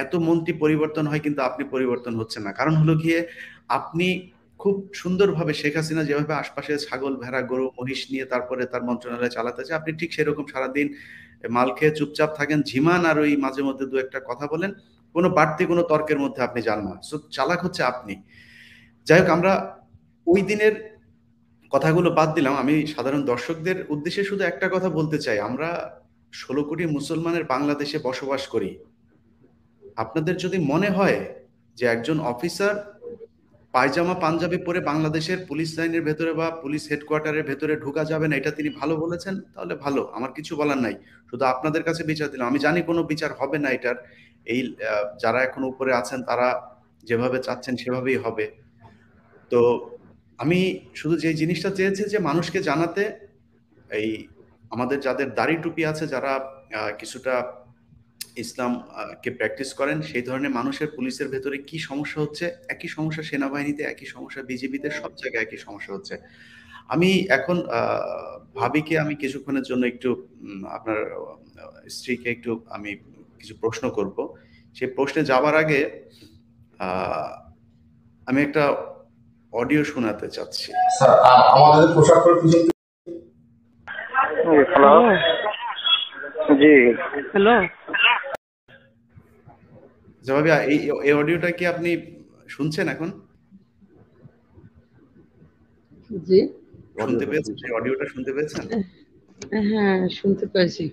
[SPEAKER 1] এত মন্ত্রী পরিবর্তন হয়, কিন্তু আপনি পরিবর্তন হচ্ছেন না। কারণ হলো গিয়ে আপনি খুব সুন্দরভাবে শেখ হাসিনা যেভাবে আশপাশে ছাগল ভেড়া গরু মহিষ নিয়ে তারপরে তার মন্ত্রণালয় চালাতে চায়, আপনি ঠিক সেরকম সারাদিন মাল খেয়ে চুপচাপ থাকেন, ঝিমান, আর ওই মাঝে মধ্যে দু একটা কথা বলেন, কোনো বাড়তি কোনো তর্কের মধ্যে আপনি যান না। সো চালাক হচ্ছে আপনি। যাই হোক, আমরা ওই দিনের কথাগুলো বাদ দিলাম। আমি সাধারণ দর্শকদের উদ্দেশ্যে শুধু একটা কথা বলতে চাই। আমরা 16 কোটি মুসলমানের বাংলাদেশে বসবাস করি। আপনাদের যদি মনে হয় যে একজন অফিসার পায়জামা পাঞ্জাবি পরে বাংলাদেশের পুলিশ লাইনের ভেতরে বা পুলিশ হেডকোয়ার্টারের ভেতরে ঢোকা যাবে না, এটা তিনি ভালো বলেছেন, তাহলে ভালো, আমার কিছু বলার নাই। শুধু আপনাদের কাছে বিচার দিলাম। আমি জানি কোনো বিচার হবে না এটার। এই যারা এখন উপরে আছেন তারা যেভাবে চাচ্ছেন সেভাবেই হবে। তো আমি শুধু যে জিনিসটা চেয়েছি যে মানুষকে জানাতে, এই আমাদের যাদের দাড়ি টুপি আছে, যারা কিছুটা ইসলাম কে প্র্যাকটিস করেন, সেই ধরনের মানুষের পুলিশের ভেতরে কি সমস্যা হচ্ছে, একই সমস্যা সেনাবাহিনীতে, একই সমস্যা বিজিবিতে, সব জায়গায় একই সমস্যা হচ্ছে। আমি এখন ভাবিকে আমি কিছুক্ষণের জন্য একটু আপনার স্ত্রীকে একটু আমি কিছু প্রশ্ন করব। সেই প্রশ্নে যাবার আগে আমি একটা অডিও শোনাতে চাচ্ছি।
[SPEAKER 3] স্যার আমাদের পোশাক পরে পিছন থেকে
[SPEAKER 5] হ্যালো, জি হ্যালো।
[SPEAKER 1] জবাবি, এই অডিওটা কি আপনি শুনছেন এখন?
[SPEAKER 6] জি,
[SPEAKER 1] শুনতে পেয়েছেন? এই অডিওটা শুনতে পেয়েছেন?
[SPEAKER 6] হ্যাঁ শুনতে পাইছি।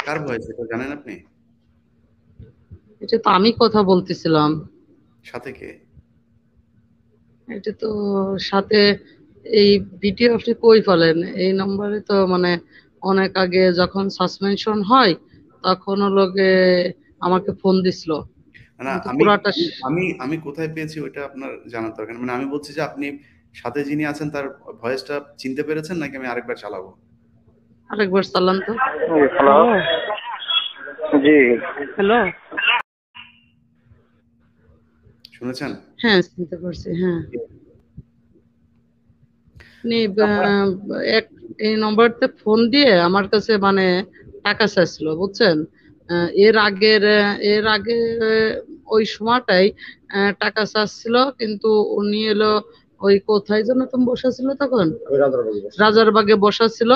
[SPEAKER 1] কার ভয়েস এটা জানেন আপনি?
[SPEAKER 6] এটা তো আমি কথা বলতেছিলাম।
[SPEAKER 1] সাথে কে?
[SPEAKER 6] এটা তো সাথে এই ভিডিও আপনি কই পেলেন? এই নম্বরে তো মানে অনেক আগে যখন সাসপেনশন হয় তখন লগে আমাকে ফোন দিছিল।
[SPEAKER 1] না,
[SPEAKER 6] কিন্তু
[SPEAKER 1] আমি
[SPEAKER 6] পুরাটা
[SPEAKER 1] আমি আমি কোথায় পেয়েছি ওইটা আপনার জানার দরকার নেই। মানে আমি বলছি যে আপনি সাথে যিনি আছেন তার ভয়েসটা চিনতে পেরেছেন নাকি আমি আরেকবার চালাবো?
[SPEAKER 6] আরেকবার চালান তো।
[SPEAKER 5] হ্যালো, জি হ্যালো।
[SPEAKER 1] শুনেছেন?
[SPEAKER 6] হ্যাঁ চিনতে পারছি, হ্যাঁ। আপনি এক এই নম্বরতে ফোন দিয়ে আমার কাছে মানে টাকা চাইছিল, বুঝছেন? এর আগে ওই সময়টাই টাকা চাচ্ছিল, কিন্তু উনি এলো ওই কোথায় যেন তুমি বসেছিল তখন, রাজারবাগে বসা ছিল।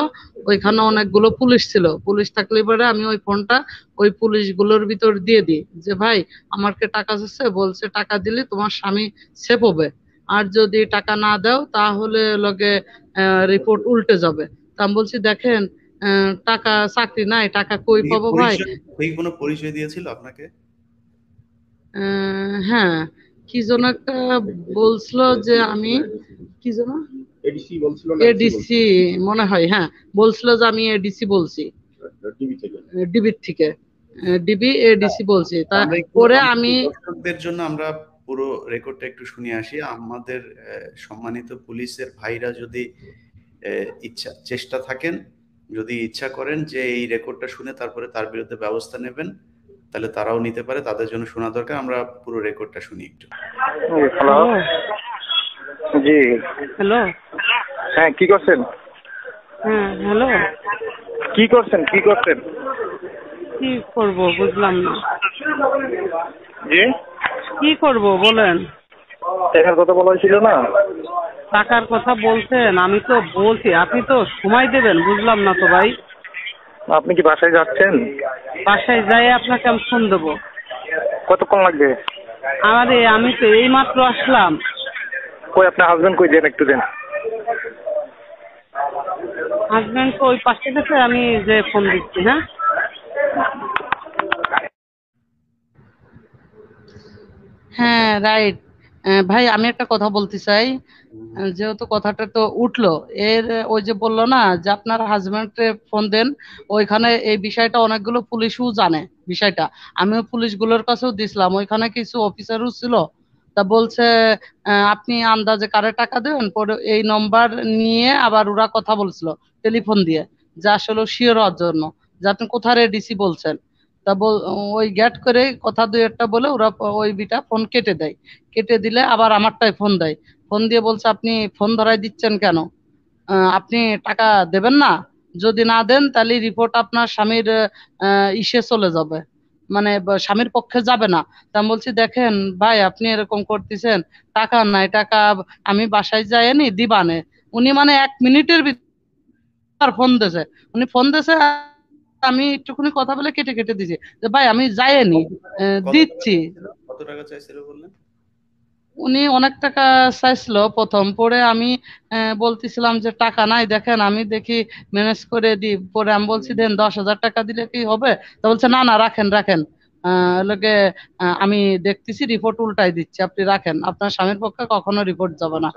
[SPEAKER 6] ওইখানে অনেকগুলো পুলিশ ছিল, পুলিশ থাকলে পরে আমি ওই ফোনটা ওই পুলিশগুলোর ভিতর দিয়ে দিই যে ভাই আমাকে টাকা চাচ্ছে, বলছে টাকা দিলে তোমার স্বামী সেভ হবে, আর যদি টাকা না দাও তাহলে লগে রিপোর্ট উল্টে যাবে। তা আমি বলছি দেখেন টাকা চাকরি নাই, টাকা কই পাবো ভাই।
[SPEAKER 1] কোনো পরিচয় দিয়েছিল আপনাকে?
[SPEAKER 6] হ্যাঁ, কি যেন একটা বলছিল যে আমি কি যেন
[SPEAKER 2] এডিসি বলছিল না,
[SPEAKER 6] এডিসি মনে হয়, হ্যাঁ বলছিল যে আমি এডিসি বলছি, ডিবি থেকে ডিবি এডিসি বলছি। তারপরে আমি
[SPEAKER 1] দর্শকদের জন্য আমরা পুরো রেকর্ডটা একটু শুনে আসি। আমাদের সম্মানিত পুলিশের ভাইরা যদি চেষ্টা থাকেন, যদি ইচ্ছা করেন যে এই রেকর্ডটা শুনে তারপরে তার বিরুদ্ধে ব্যবস্থা নেবেন, তাহলে তারাও নিতে পারে, তাদের জন্য শোনা দরকার। আমরা পুরো রেকর্ডটা শুনি একটু।
[SPEAKER 5] হ্যালো, জি
[SPEAKER 6] হ্যালো,
[SPEAKER 5] হ্যাঁ কি করছেন?
[SPEAKER 6] হ্যাঁ হ্যালো,
[SPEAKER 5] কি করছেন কি
[SPEAKER 6] করব বুঝলাম না।
[SPEAKER 5] জি
[SPEAKER 6] কি করব বলেন?
[SPEAKER 5] টাকার কথা বলা হয়েছিল না?
[SPEAKER 6] টাকার কথা বলছেন, আমি তো বলছি, আপনি তো সময় দেবেন, বুঝলাম না তো ভাই।
[SPEAKER 5] আপনি কি বাসায় যাচ্ছেন?
[SPEAKER 6] বাসায় যাই আপনাকে আমি ফোন দেবো।
[SPEAKER 5] কতক্ষণ লাগবে?
[SPEAKER 6] আরে আমি তো এই মাত্র আসলাম।
[SPEAKER 5] কই আপনার হাজবেন্ড কই, দেন একটু দেন।
[SPEAKER 6] হাজবেন্ড ওই পাশে গেছে, আমি যে ফোন দিচ্ছি। হ্যাঁ হ্যাঁ রাইট। ভাই আমি একটা কথা বলতে চাই, যেহেতু কথাটা তো উঠলো, এর ওই যে বললো না যে আপনার হাজবেন্ডকে ফোন দেন, ওইখানে এই বিষয়টা অনেকগুলো পুলিশও জানে বিষয়টা, আমিও পুলিশগুলোর কাছেও দিছিলাম, ওইখানে কিছু অফিসারও ছিল। তা বলছে আপনি আন্দাজে কারে টাকা দেবেন, পরে এই নম্বর নিয়ে আবার ওরা কথা বলছিল টেলিফোন দিয়ে, যে আসলে শিওর হওয়ার জন্য যে আপনি কোথায় ডিসি বলছেন। তা ওই গ্যাট করে কথা দুই একটা বলে ওরা ওই বিটা ফোন কেটে দেয়। কেটে দিলে আবার আমারটাই ফোন দেয়, ফোন দিয়ে বলছে আপনি ফোন ধরাই দিচ্ছেন কেন, আপনি টাকা দেবেন না, যদি না দেন তাহলে রিপোর্ট আপনার স্বামীর ইসে চলে যাবে, মানে স্বামীর পক্ষে যাবে না। তা আমি বলছি দেখেন ভাই আপনি এরকম করতেছেন, টাকা নাই, টাকা আমি বাসায় যাইনি দিবানে। উনি মানে 1 মিনিটের ভিতর ফোন দিয়েছে, উনি ফোন দিয়েছে, আমি একটুখানি কথা বলে কেটে কেটে দিছি যে ভাই আমি যাইনি, দিচ্ছি।
[SPEAKER 1] কত টাকা চাইছিল বললেন?
[SPEAKER 6] উনি অনেক টাকা চাইছিল প্রথম, পরে আমি বলতেছিলাম যে টাকা নাই, দেখেন আমি দেখি ম্যানেজ করে দিই। পরে আমি বলছি দেন 10,000 টাকা দিলে কি হবে? তা বলছে না না রাখেন রাখেন, লোকে আমি দেখতেছি রিপোর্ট উল্টাই দিচ্ছি, আপনি রাখেন, আপনার স্বামীর পক্ষে কখনো রিপোর্ট যাবে না।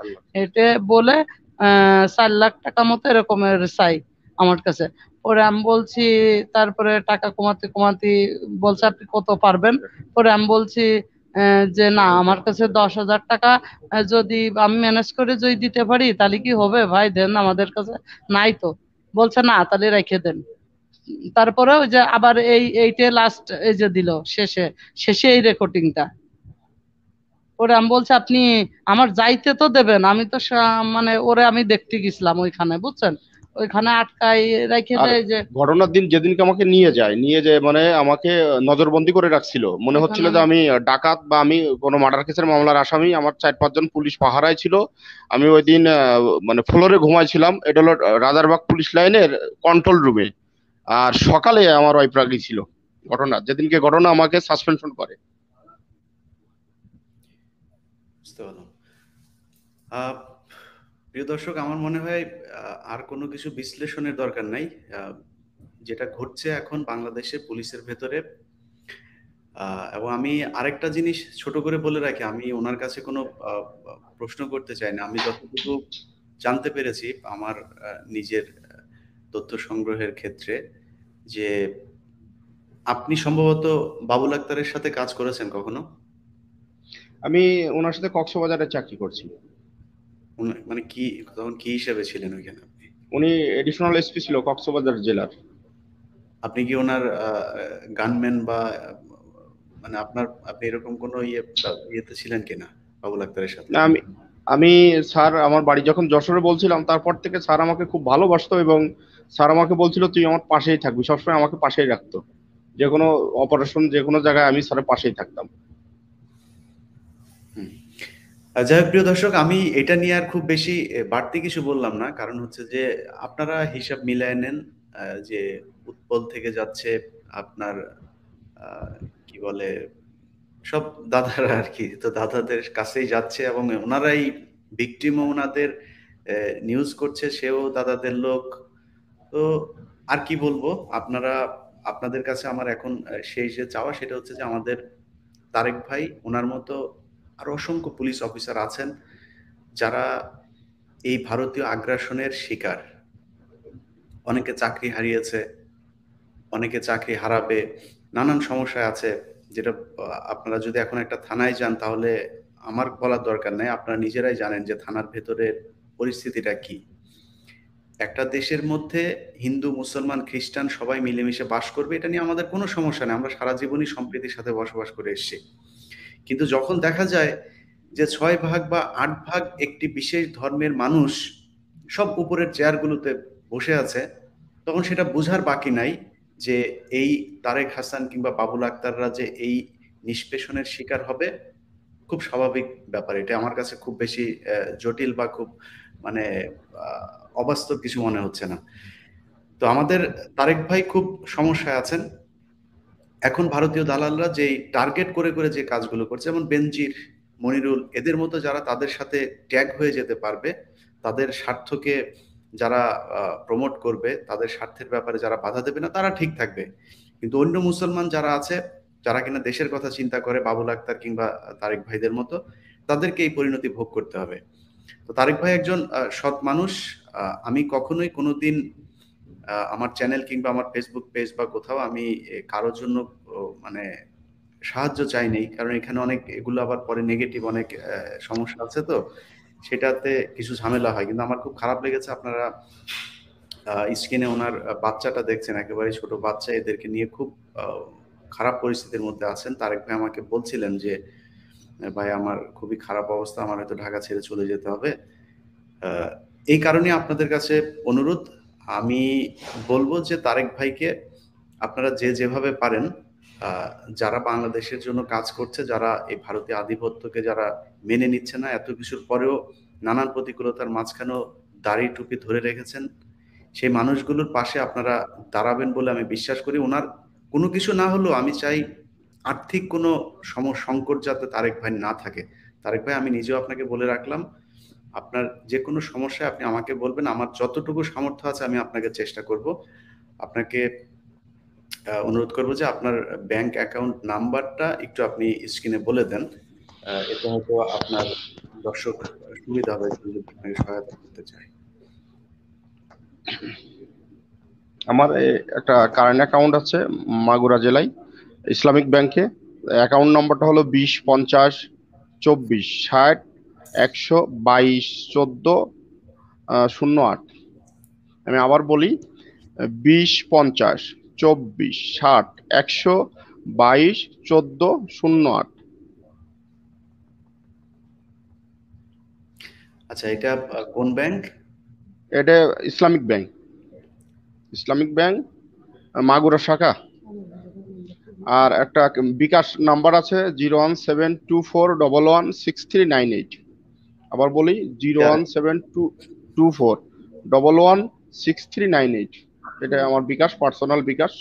[SPEAKER 6] এটা বলে 4 লাখ টাকা মতো এরকমের চাই আমার কাছে। পরে আমি বলছি, তারপরে টাকা কমাতে কমাতে বলছে আপনি কত পারবেন। পরে আমি বলছি যে না আমার কাছে 10,000 টাকা যদি আমি ম্যানেজ করে যদি দিতে পারি তাহলে কি হবে ভাই, দেন, আমাদের কাছে নাই তো। বলছে না তাহলে রেখে দেন। তারপরে ওই যে আবার এইটা লাস্ট এই যে দিল শেষে শেষে এই রেকর্ডিংটা। ওরে আমি বলছি আপনি আমার যাইতে তো দেবেন, আমি তো মানে ওরে আমি দেখতে গেছিলাম ওইখানে, বুঝছেন, ওইখানে আটকাই রেখে দেয়। যে
[SPEAKER 2] ঘটনার দিন যেদিনকে আমাকে নিয়ে যায় মানে আমাকে নজরবন্দি করে রাখছিল, মনে হচ্ছিল যে আমি ডাকাত বা আমি কোনো মার্ডার কেসের মামলার আসামি। আমার 4-5 জন পুলিশ পাহারায় ছিল। আমি ওই দিন মানে ফ্লোরে ঘুমাইছিলাম, এটা হলো রাজারবাগ পুলিশ লাইনের কন্ট্রোল রুমে। আর সকালে আমার ওয়াইফরা গেছিল ঘটনা যেদিনকে ঘটনা আমাকে সাসপেনশন করে।
[SPEAKER 1] বুঝতে পারলাম। প্রিয় দর্শক, আমার মনে হয় আর কোনো কিছু বিশ্লেষণের দরকার নাই। যেটা ঘটছে এখন বাংলাদেশে পুলিশের ভেতরে, এবং আমি আরেকটা জিনিস ছোট করে বলে রাখি, আমি ওনার কাছে কোনো প্রশ্ন করতে চাই না। আমি যতটুকু জানতে পেরেছি আমার নিজের তথ্য সংগ্রহের ক্ষেত্রে, যে আপনি সম্ভবত বাবুল আক্তারের সাথে কাজ করেছেন কখনো?
[SPEAKER 2] আমি ওনার সাথে কক্সবাজারে চাকরি করছি।
[SPEAKER 1] মানে কি তখন কি হিসেবে ছিলেন ওইখানে আপনি?
[SPEAKER 2] উনি এডিশনাল এসপি ছিল কক্সবাজার জেলার।
[SPEAKER 1] আপনি কি ওনার গানম্যান বা মানে আপনি এরকম কোনো ইয়েতে ছিলেন কিনা বাবুল আক্তারের সাথে?
[SPEAKER 2] আমি স্যার আমার বাড়ি যখন যশোরে বলছিলাম, তারপর থেকে স্যার আমাকে খুব ভালোবাসতো এবং স্যার আমাকে বলছিল তুই আমার পাশেই থাকবি, সবসময় আমাকে পাশেই রাখতো, যে কোনো অপারেশন যে কোনো জায়গায় আমি স্যারের পাশেই থাকতাম।
[SPEAKER 1] যাই হোক প্রিয় দর্শক, আমি এটা নিয়ে আর খুব বেশি বাড়তি কিছু বললাম না। কারণ হচ্ছে যে আপনারা হিসাব মিলায় নেন যে উৎপল থেকে যাচ্ছে আপনার কি বলে সব দাদারা আরকি। তো দাদাদের কাছেই যাচ্ছে এবং ওনারাই ভিকটিমও ওনাদের নিউজ করছে, সেও দাদাদের লোক। তো আর কি বলবো, আপনারা আপনাদের কাছে আমার এখন সেই যে চাওয়া সেটা হচ্ছে যে আমাদের তারেক ভাই ওনার মতো আরো অসংখ্য পুলিশ অফিসার আছেন যারা এই ভারতীয় আগ্রাসনের শিকার। অনেকে চাকরি হারিয়েছে, অনেকে চাকরি হারাবে, নানান সমস্যায় আছে, যেটা আপনারা যদি এখন একটা থানায় যান তাহলে আমার বলার দরকার নাই, আপনারা নিজেরাই জানেন যে থানার ভেতরের পরিস্থিতিটা কি। একটা দেশের মধ্যে হিন্দু, মুসলমান, খ্রিস্টান সবাই মিলেমিশে বাস করবে, এটা নিয়ে আমাদের কোনো সমস্যা নেই, আমরা সারা জীবনই সম্প্রীতির সাথে বসবাস করে এসেছি। কিন্তু যখন দেখা যায় যে 6 ভাগ বা 8 ভাগ একটি বিশেষ ধর্মের মানুষ সব উপরের চেয়ারগুলোতে বসে আছে, তখন সেটা বোঝার বাকি নাই যে এই তারেক হাসান কিংবা বাবুল আক্তাররা যে এই নিষ্পেষণের শিকার হবে, খুব স্বাভাবিক ব্যাপার। এটা আমার কাছে খুব বেশি জটিল বা খুব মানে অবাস্তব কিছু মনে হচ্ছে না। তো আমাদের তারেক ভাই খুব সমস্যায় আছেন। এখন ভারতীয় দালালরা যে টার্গেট করে করে যে কাজগুলো করছে, যেমন বেনজির, মনিরুল, এদের মতো যারা তাদের সাথে ট্যাগ হয়ে যেতে পারবে, তাদের স্বার্থকে যারা প্রমোট করবে, তাদের স্বার্থের ব্যাপারে যারা বাধা দেবে না, তারা ঠিক থাকবে। কিন্তু অন্য মুসলমান যারা আছে, যারা কিনা দেশের কথা চিন্তা করে, বাবুল আক্তার কিংবা তারেক ভাইদের মতো, তাদেরকে এই পরিণতি ভোগ করতে হবে। তো তারেক ভাই একজন সৎ মানুষ। আমি কখনোই কোনোদিন আমার চ্যানেল কিংবা আমার ফেসবুক পেজ বা কোথাও আমি কারোর জন্য মানে সাহায্য চাইনি, কারণ এখানে অনেক এগুলো আবার পরে নেগেটিভ অনেক সমস্যা আছে, তো সেটাতে কিছু ঝামেলা হয়। কিন্তু আমার খুব খারাপ লেগেছে, আপনারা স্ক্রিনে ওনার বাচ্চাটা দেখছেন, একেবারে ছোট বাচ্চা, এদেরকে নিয়ে খুব খারাপ পরিস্থিতির মধ্যে আছেন। তারেক ভাই আমাকে বলছিলেন যে ভাই আমার খুবই খারাপ অবস্থা, আমার হয়তো ঢাকা ছেড়ে চলে যেতে হবে। এই কারণে আপনাদের কাছে অনুরোধ, আমি বলবো যে তারেক ভাইকে আপনারা যে যেভাবে পারেন, যারা বাংলাদেশের জন্য কাজ করছে, যারা এই ভারতীয় আধিপত্যকে যারা মেনে নিচ্ছে না, এত কিছুর পরেও নানান প্রতিকূলতার মাঝখানেও দাড়ি টুপি ধরে রেখেছেন, সেই মানুষগুলোর পাশে আপনারা দাঁড়াবেন বলে আমি বিশ্বাস করি। ওনার কোনো কিছু না হলেও আমি চাই আর্থিক কোনো সংকট যাতে তারেক ভাই না থাকে। তারেক ভাই, আমি নিজেও আপনাকে বলে রাখলাম, আপনার যে কোনো সমস্যায় আপনি আমাকে বলবেন, আমার যতটুকু সামর্থ্য আছে আমি আপনাকে চেষ্টা করব। আপনাকে অনুরোধ করব যে আপনার ব্যাংক অ্যাকাউন্ট নাম্বারটা একটু আপনি স্ক্রিনে বলে দেন, এতে হয়তো আপনার দর্শক সুবিধা হবে যদি আপনাকে সহায়তা করতে চায়।
[SPEAKER 2] আমার একটা কারেন্ট অ্যাকাউন্ট আছে মাগুরা জেলায় ইসলামিক ব্যাংকে। অ্যাকাউন্ট নম্বরটা হলো 20 50 24 60 122 14 08। আমি আবার বলি 20 50 24 60 122 14 08।
[SPEAKER 1] আচ্ছা, এটা কোন ব্যাংক?
[SPEAKER 2] এটা Islamic bank, Islamic bank Magura শাখা। আর একটা বিকাশ নাম্বার আছে 01724116398। আবার বলি 01724116398। এটা আমার বিকাশ, পার্সোনাল বিকাশ।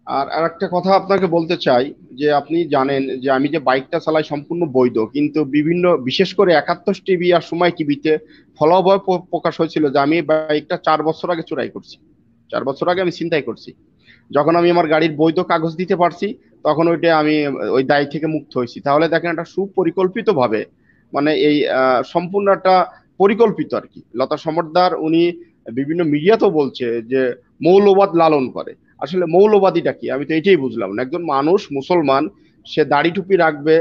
[SPEAKER 2] আর আরেকটা কথা আপনাকে বলতে চাই যে আপনি জানেন যে আমি যে বাইকটা চালাই সম্পূর্ণ বৈধ, কিন্তু বিভিন্ন বিশেষ করে 71 টিভি আর সময় টিভিতে ফলাফল প্রকাশ হয়েছিল যে আমি বাইকটা 4 বছর আগে চুরাই করছি, 4 বছর আগে আমি ছিনতাই করছি। যখন আমি আমার গাড়ির বৈধ কাগজ দিতে পারছি তখন ওইটা আমি ওই দায় থেকে মুক্ত হয়েছি। তাহলে দেখেন একটা সুপরিকল্পিত ভাবে, মানে এই সম্পূর্ণ একটা পরিকল্পিত আর কি। লতা সমদ্দার উনি বিভিন্ন মিডিয়াতেও বলছে যে মৌলবাদ লালন করে। আসলে মৌলবাদীটা কি আমি তো এটাই বুঝলাম না। একজন মানুষ মুসলমান, সে দাড়ি টুপি রাখবে,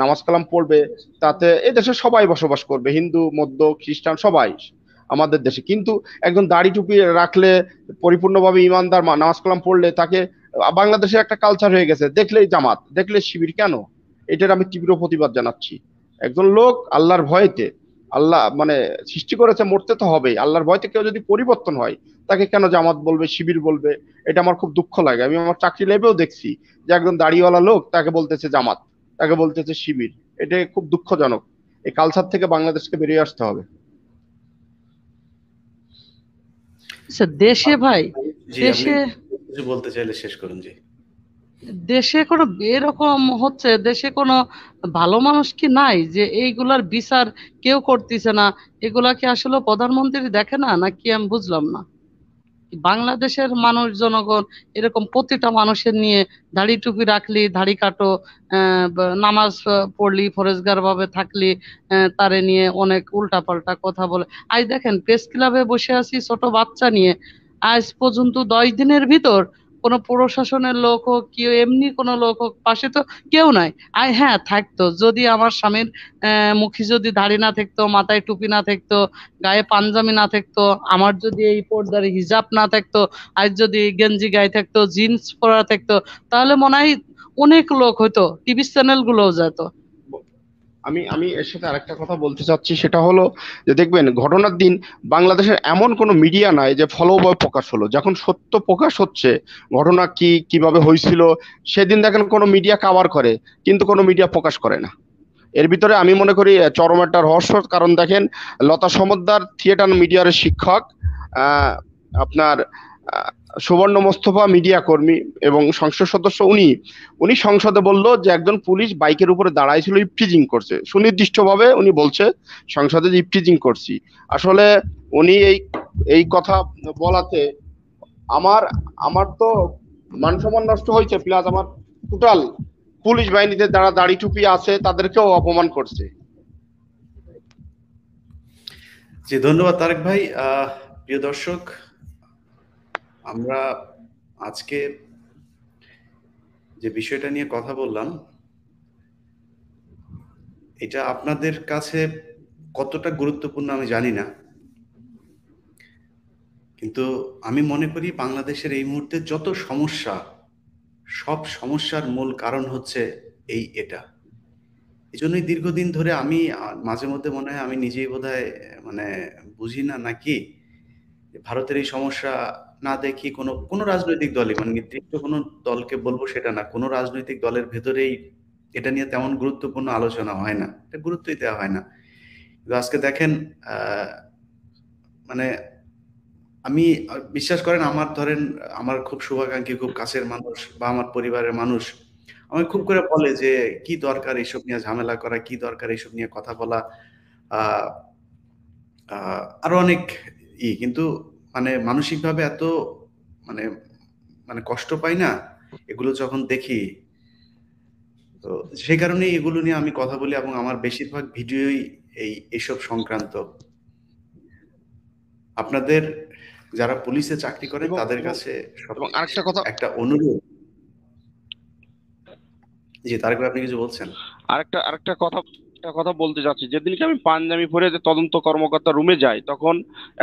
[SPEAKER 2] নামাজ কালাম পড়বে, তাতে এই দেশে সবাই বসবাস করবে, হিন্দু, মধ্য, খ্রিস্টান সবাই আমাদের দেশে। কিন্তু একজন দাড়ি টুপি রাখলে, পরিপূর্ণভাবে ইমানদার, নামাজ কালাম পড়লে তাকে বাংলাদেশের একটা কালচার হয়ে গেছে, দেখলেই জামাত, দেখলে শিবির। কেন? এটার আমি তীব্র প্রতিবাদ জানাচ্ছি। একজন লোক আল্লাহর ভয়তে, আল্লাহ মানে সৃষ্টি করেছে, মরতে তো হবেই, আল্লাহর ভয়তে কেউ যদি পরিবর্তন হয় তাকে কেন জামাত বলবে, শিবির বলবে? এটা আমার খুব দুঃখ লাগে। আমি আমার চাকরি লাইফেও দেখছি যে একজন দাড়িওয়ালা লোক তাকে বলতেছে জামাত, তাকে বলতেছে শিবির। এটা খুব দুঃখজনক। এই কালচার থেকে বাংলাদেশকে বেরিয়ে আসতে হবে।
[SPEAKER 6] আচ্ছা, দেশে ভাই,
[SPEAKER 1] জি, আপনি
[SPEAKER 6] দেশে
[SPEAKER 1] কিছু বলতে চাইলে শেষ করুন। জি।
[SPEAKER 6] দেশে কোনো এরকম হচ্ছে, দেশে কোনো ভালো মানুষ কি নাই যে এইগুলার বিচার কেউ করতেছে না? এগুলা কি আসলে প্রধানমন্ত্রী দেখে না নাকি? আমি বুঝলাম না। বাংলাদেশের মানুষ, জনগণ এরকম প্রতিটা মানুষের নিয়ে দাড়ি টুপি রাখলি, দাড়ি কাটো, নামাজ পড়লি, ফরেজগার ভাবে থাকলি, তারে নিয়ে অনেক উল্টা পাল্টা কথা বলে। আজ দেখেন প্রেস ক্লাবে বসে আছি ছোট বাচ্চা নিয়ে, আজ পর্যন্ত 10 দিনের ভিতর কোনো প্রশাসনের লোক হোক, কেউ এমনি কোনো লোক হোক, পাশে তো কেউ নাই। হ্যাঁ থাকতো, যদি আমার স্বামীর মুখে যদি দাড়ি না থাকতো, মাথায় টুপি না থাকতো, গায়ে পাঞ্জাবি না থাকতো, আমার যদি এই পর্দার হিজাব না থাকতো, আজ যদি গেঞ্জি গায়ে থাকতো, জিন্স পরা থাকতো, তাহলে মনে হয় অনেক লোক হয়তো, টিভি চ্যানেল গুলোও যেত।
[SPEAKER 2] আমি আমি এর সাথে আরেকটা কথা বলতে চাচ্ছি, সেটা হলো যে দেখবেন ঘটনার দিন বাংলাদেশের এমন কোনো মিডিয়া নাই যে ফলোভাবে প্রকাশ হলো। যখন সত্য প্রকাশ হচ্ছে, ঘটনা কি কিভাবে হয়েছিল, সেদিন দেখেন কোনো মিডিয়া কভার করে, কিন্তু কোনো মিডিয়া প্রকাশ করে না। এর ভিতরে আমি মনে করি চরম একটা রহস্য। কারণ দেখেন, লতা সমদ্দার থিয়েটার মিডিয়ার শিক্ষক, আহ, আপনার সুবর্ণ মোস্তফা মিডিয়া কর্মী এবং সংসদ সদস্য, উনি উনি সংসদে বলল যে একজন পুলিশ বাইকের উপরে দাঁড়াইছিল, ইপটিজিং করছে। সুনির্দিষ্টভাবে উনি বলছে সংসদে যে ইপটিজিং করছি। আসলে উনি এই এই কথা বলাতে আমার আমার তো মান সম্মান নষ্ট হয়েছে, প্লাস আমার টোটাল পুলিশ বাহিনীতে যারা দাড়ি টুপি আছে তাদেরকেও অপমান করছে।
[SPEAKER 1] জি, ধন্যবাদ তারেক ভাই। প্রিয় দর্শক, আমরা আজকে যে বিষয়টা নিয়ে কথা বললাম, এটা আপনাদের কাছে কতটা গুরুত্বপূর্ণ আমি জানি না, কিন্তু আমি মনে করি বাংলাদেশের এই মুহূর্তে যত সমস্যা, সব সমস্যার মূল কারণ হচ্ছে এটা। এই জন্যই দীর্ঘদিন ধরে আমি মাঝে মধ্যে মনে হয় আমি নিজেই বোধহয় মানে বুঝি না নাকি, ভারতের এই সমস্যা না দেখি কোনো রাজনৈতিক দলই, মানে নির্দিষ্ট কোনো দলকে বলবো সেটা না, কোনো রাজনৈতিক দলের ভেতরেই এটা নিয়ে তেমন গুরুত্বপূর্ণ আলোচনা হয় না, এটা গুরুত্বই দেওয়া হয় না। কিন্তু আজকে দেখেন, মানে আমি বিশ্বাস করেন, ধরেন আমার খুব শুভাকাঙ্ক্ষী, খুব কাছের মানুষ বা আমার পরিবারের মানুষ আমাকে খুব করে বলে যে কি দরকার এইসব নিয়ে ঝামেলা করা, কি দরকার এইসব নিয়ে কথা বলা, আহ আরো অনেক কিন্তু মানে মানসিকভাবে এত মানে মানে কষ্ট পাই না এগুলো যখন দেখি। তো সেই কারণেই এগুলো নিয়ে আমি কথা বলি এবং আমার বেশিরভাগ ভিডিওই এইসব সংক্রান্ত। আপনাদের যারা পুলিশে চাকরি করেন তাদের কাছে
[SPEAKER 2] এবং আরেকটা কথা,
[SPEAKER 1] একটা অনুরোধ। জি তারেক ভাই, আপনি কিছু বলছেন?
[SPEAKER 2] আরেকটা কথা বলতে যাচ্ছি। যেদিনকে আমি পাঞ্জাবি পরে যে তদন্ত কর্মকর্তা রুমে যাই, তখন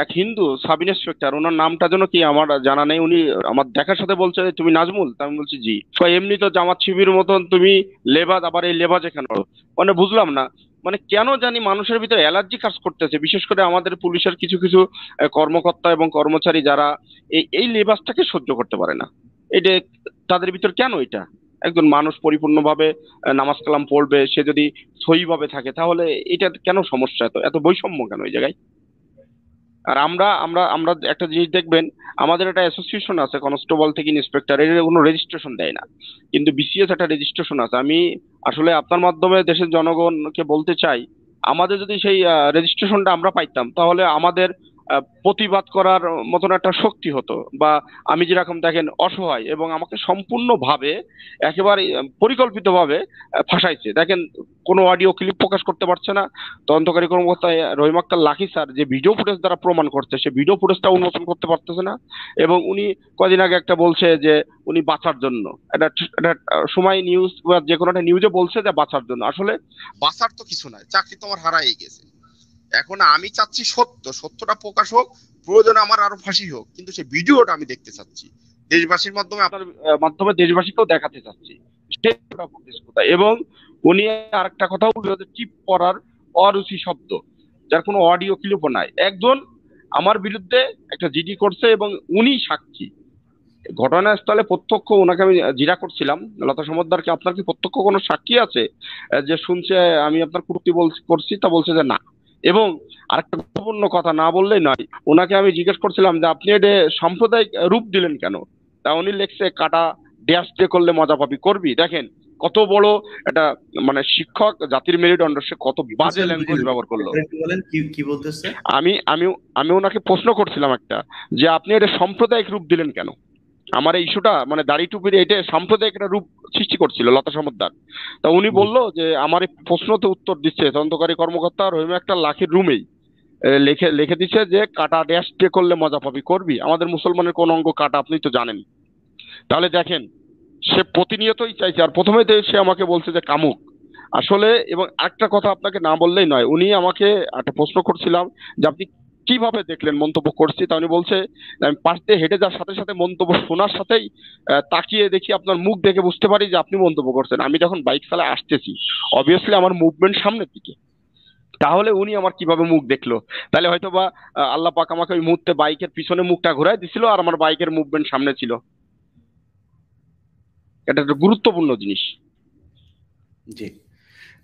[SPEAKER 2] এক হিন্দু সাব ইন্সপেক্টর, ওনার নামটা যেন কি আমার জানা নেই, উনি আমার দেখার সাথে বলছে, তুমি নাজমুল? তা আমি বলছি জি। এমনি তো জামাত শিবির মতন তুমি লেবাজ, আবার এই লেবাজ এখানে? মানে বুঝলাম না, মানে কেন জানি মানুষের ভিতরে অ্যালার্জি কাজ করতেছে, বিশেষ করে আমাদের পুলিশের কিছু কিছু কর্মকর্তা এবং কর্মচারী যারা এই লেবাসটাকে সহ্য করতে পারে না। এটা তাদের ভিতর কেন? এটা একজন মানুষ পরিপূর্ণভাবে নামাজ কালাম পড়বে, সে যদি সহিভাবে থাকে, তাহলে এটা কেন সমস্যা? এত বৈষম্য কেন এই জায়গায়? আর আমরা আমরা আমরা একটা জিনিস দেখবেন, আমাদের একটা অ্যাসোসিয়েশন আছে কনস্টেবল থেকে ইন্সপেক্টর, এর কোনো রেজিস্ট্রেশন দেয় না, কিন্তু বিসিএস একটা রেজিস্ট্রেশন আছে। আমি আসলে আপনার মাধ্যমে দেশের জনগণকে বলতে চাই, আমাদের যদি সেই রেজিস্ট্রেশনটা আমরা পাইতাম, তাহলে আমাদের প্রতিবাদ করার মতন একটা শক্তি হতো। বা আমি যেরকম দেখেন অসহায়, এবং আমাকে সম্পূর্ণভাবে একেবারে পরিকল্পিতভাবে ফাঁসাইছে। দেখেন, কোনো অডিও ক্লিপ প্রকাশ করতে পারছে না তদন্তকারী কর্মকর্তা রহিম আক্তার লাকি স্যার, যে ভিডিও ফুটেজ দ্বারা প্রমাণ করছে, সে ভিডিও ফুটেজটা উন্মোচন করতে পারতেছে না। এবং উনি কদিন আগে একটা বলছে যে উনি বাঁচার জন্য, এটা সময় নিউজ বা যে কোনো একটা নিউজে বলছে যে বাঁচার জন্য। আসলে বাঁচার তো কিছু নাই, চাকরি তো আমার হারাই গেছে। এখন আমি চাচ্ছি সত্যটা প্রকাশ হোক, প্রয়োজনে আমার আরো ফাঁসি হোক, কিন্তু সেই ভিডিওটা আমি দেখতে চাচ্ছি, দেশবাসীর মাধ্যমে, আপনার মাধ্যমে দেশবাসীকেও দেখাতে চাচ্ছি সেটা ফুটেজ কোথায়। এবং উনি আরেকটা কথা বলল যে টিপ পড়ার অরুচি শব্দ, যার কোনো অডিও ক্লিপও নাই। একজন
[SPEAKER 7] আমার বিরুদ্ধে একটা জিডি করছে এবং উনি সাক্ষী। ঘটনাস্থলে প্রত্যক্ষ ওনাকে আমি জিরা করছিলাম, লতা সমদ্দারকে, আপনার কি প্রত্যক্ষ কোনো সাক্ষী আছে যে শুনছে আমি আপনার কুর্তি করছি? তা বলছে যে না। এবং আরেকটা গুরুত্বপূর্ণ কথা না বললেই নয়, ওনাকে আমি জিজ্ঞেস করছিলাম যে আপনি এটা সাম্প্রদায়িক রূপ দিলেন কেন? তা উনি লিখছে কাটা ড্যাশ দিয়ে করলে মজা পাবি করবি। দেখেন কত বড় একটা মানে শিক্ষক, জাতির মেরুদণ্ড, সে কত বাজে ল্যাঙ্গুয়েজ ব্যবহার করলো।
[SPEAKER 1] বলেন কি বলতেছে?
[SPEAKER 7] আমি আমি আমি ওনাকে প্রশ্ন করছিলাম একটা, যে আপনি এটা সাম্প্রদায়িক রূপ দিলেন কেন? আমার এই ইস্যুটা মানে দাড়ি টুপির এটা সাম্প্রদায়িক একটা রূপ সৃষ্টি করছিল লতা সমদ্দার। তা উনি বলল যে আমার এই প্রশ্নতে উত্তর দিচ্ছে তদন্তকারী কর্মকর্তা রহিম একটা লাখির রুমেই লিখে লিখে দিচ্ছে যে কাটা ড্যাশ দিয়ে করলে মজা পাবি করবি। আমাদের মুসলমানের কোন অঙ্গ কাটা আপনি তো জানেন। তাহলে দেখেন সে প্রতিনিয়তই চাইছে, আর প্রথমেই তো সে আমাকে বলছে যে কামুক আসলে। এবং একটা কথা আপনাকে না বললেই নয়, উনি আমাকে একটা প্রশ্ন করছিলাম যে আপনি কিভাবে দেখলেন মন্তব্য করছি? তা উনি বলছে আমি পাশ দিয়ে হেঁটে যাওয়ার সাথে সাথে মন্তব্য শোনার সাথেই তাকিয়ে দেখি আপনার মুখ দেখে বুঝতে পারি যে আপনি মন্তব্য করছেন। আমি যখন বাইক চালায় আসতেছি অবভিয়াসলি আমার মুভমেন্ট সামনের দিকে, তাহলে উনি আমার কিভাবে মুখ দেখলো? তাহলে হয়তো বা আল্লাহ পাক আমাকে ওই মুহূর্তে বাইকের পিছনে মুখটা ঘুরাই দিছিল আর আমার বাইকের মুভমেন্ট সামনে ছিল। এটা একটা গুরুত্বপূর্ণ জিনিস।
[SPEAKER 1] জি,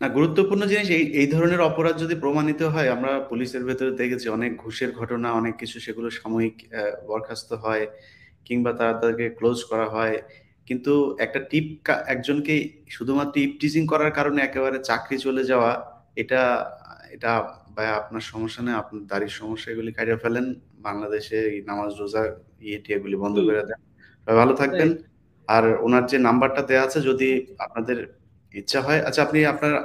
[SPEAKER 1] না গুরুত্বপূর্ণ জিনিস। এই ধরনের অপরাধ যদি প্রমাণিত হয়, আমরা পুলিশের ভেতরে দেখেছি অনেক ঘুষের ঘটনা, অনেক কিছু, সেগুলো সাময়িক বরখাস্ত হয় কিংবা তাদেরকে ক্লোজ করা হয়। কিন্তু একটা একজনকে শুধুমাত্র টিচিং করার কারণে একেবারে চাকরি চলে যাওয়া, এটা এটা ভাই আপনার সমস্যা নেই, আপনার দাড়ির সমস্যা, এগুলি কাটিয়ে ফেলেন। বাংলাদেশে এই নামাজ রোজা এগুলি বন্ধ করে দেন। সবাই ভালো থাকবেন। আর ওনার যে নাম্বারটা দেওয়া আছে, যদি আপনাদের ইচ্ছা হয়, আচ্ছা আপনি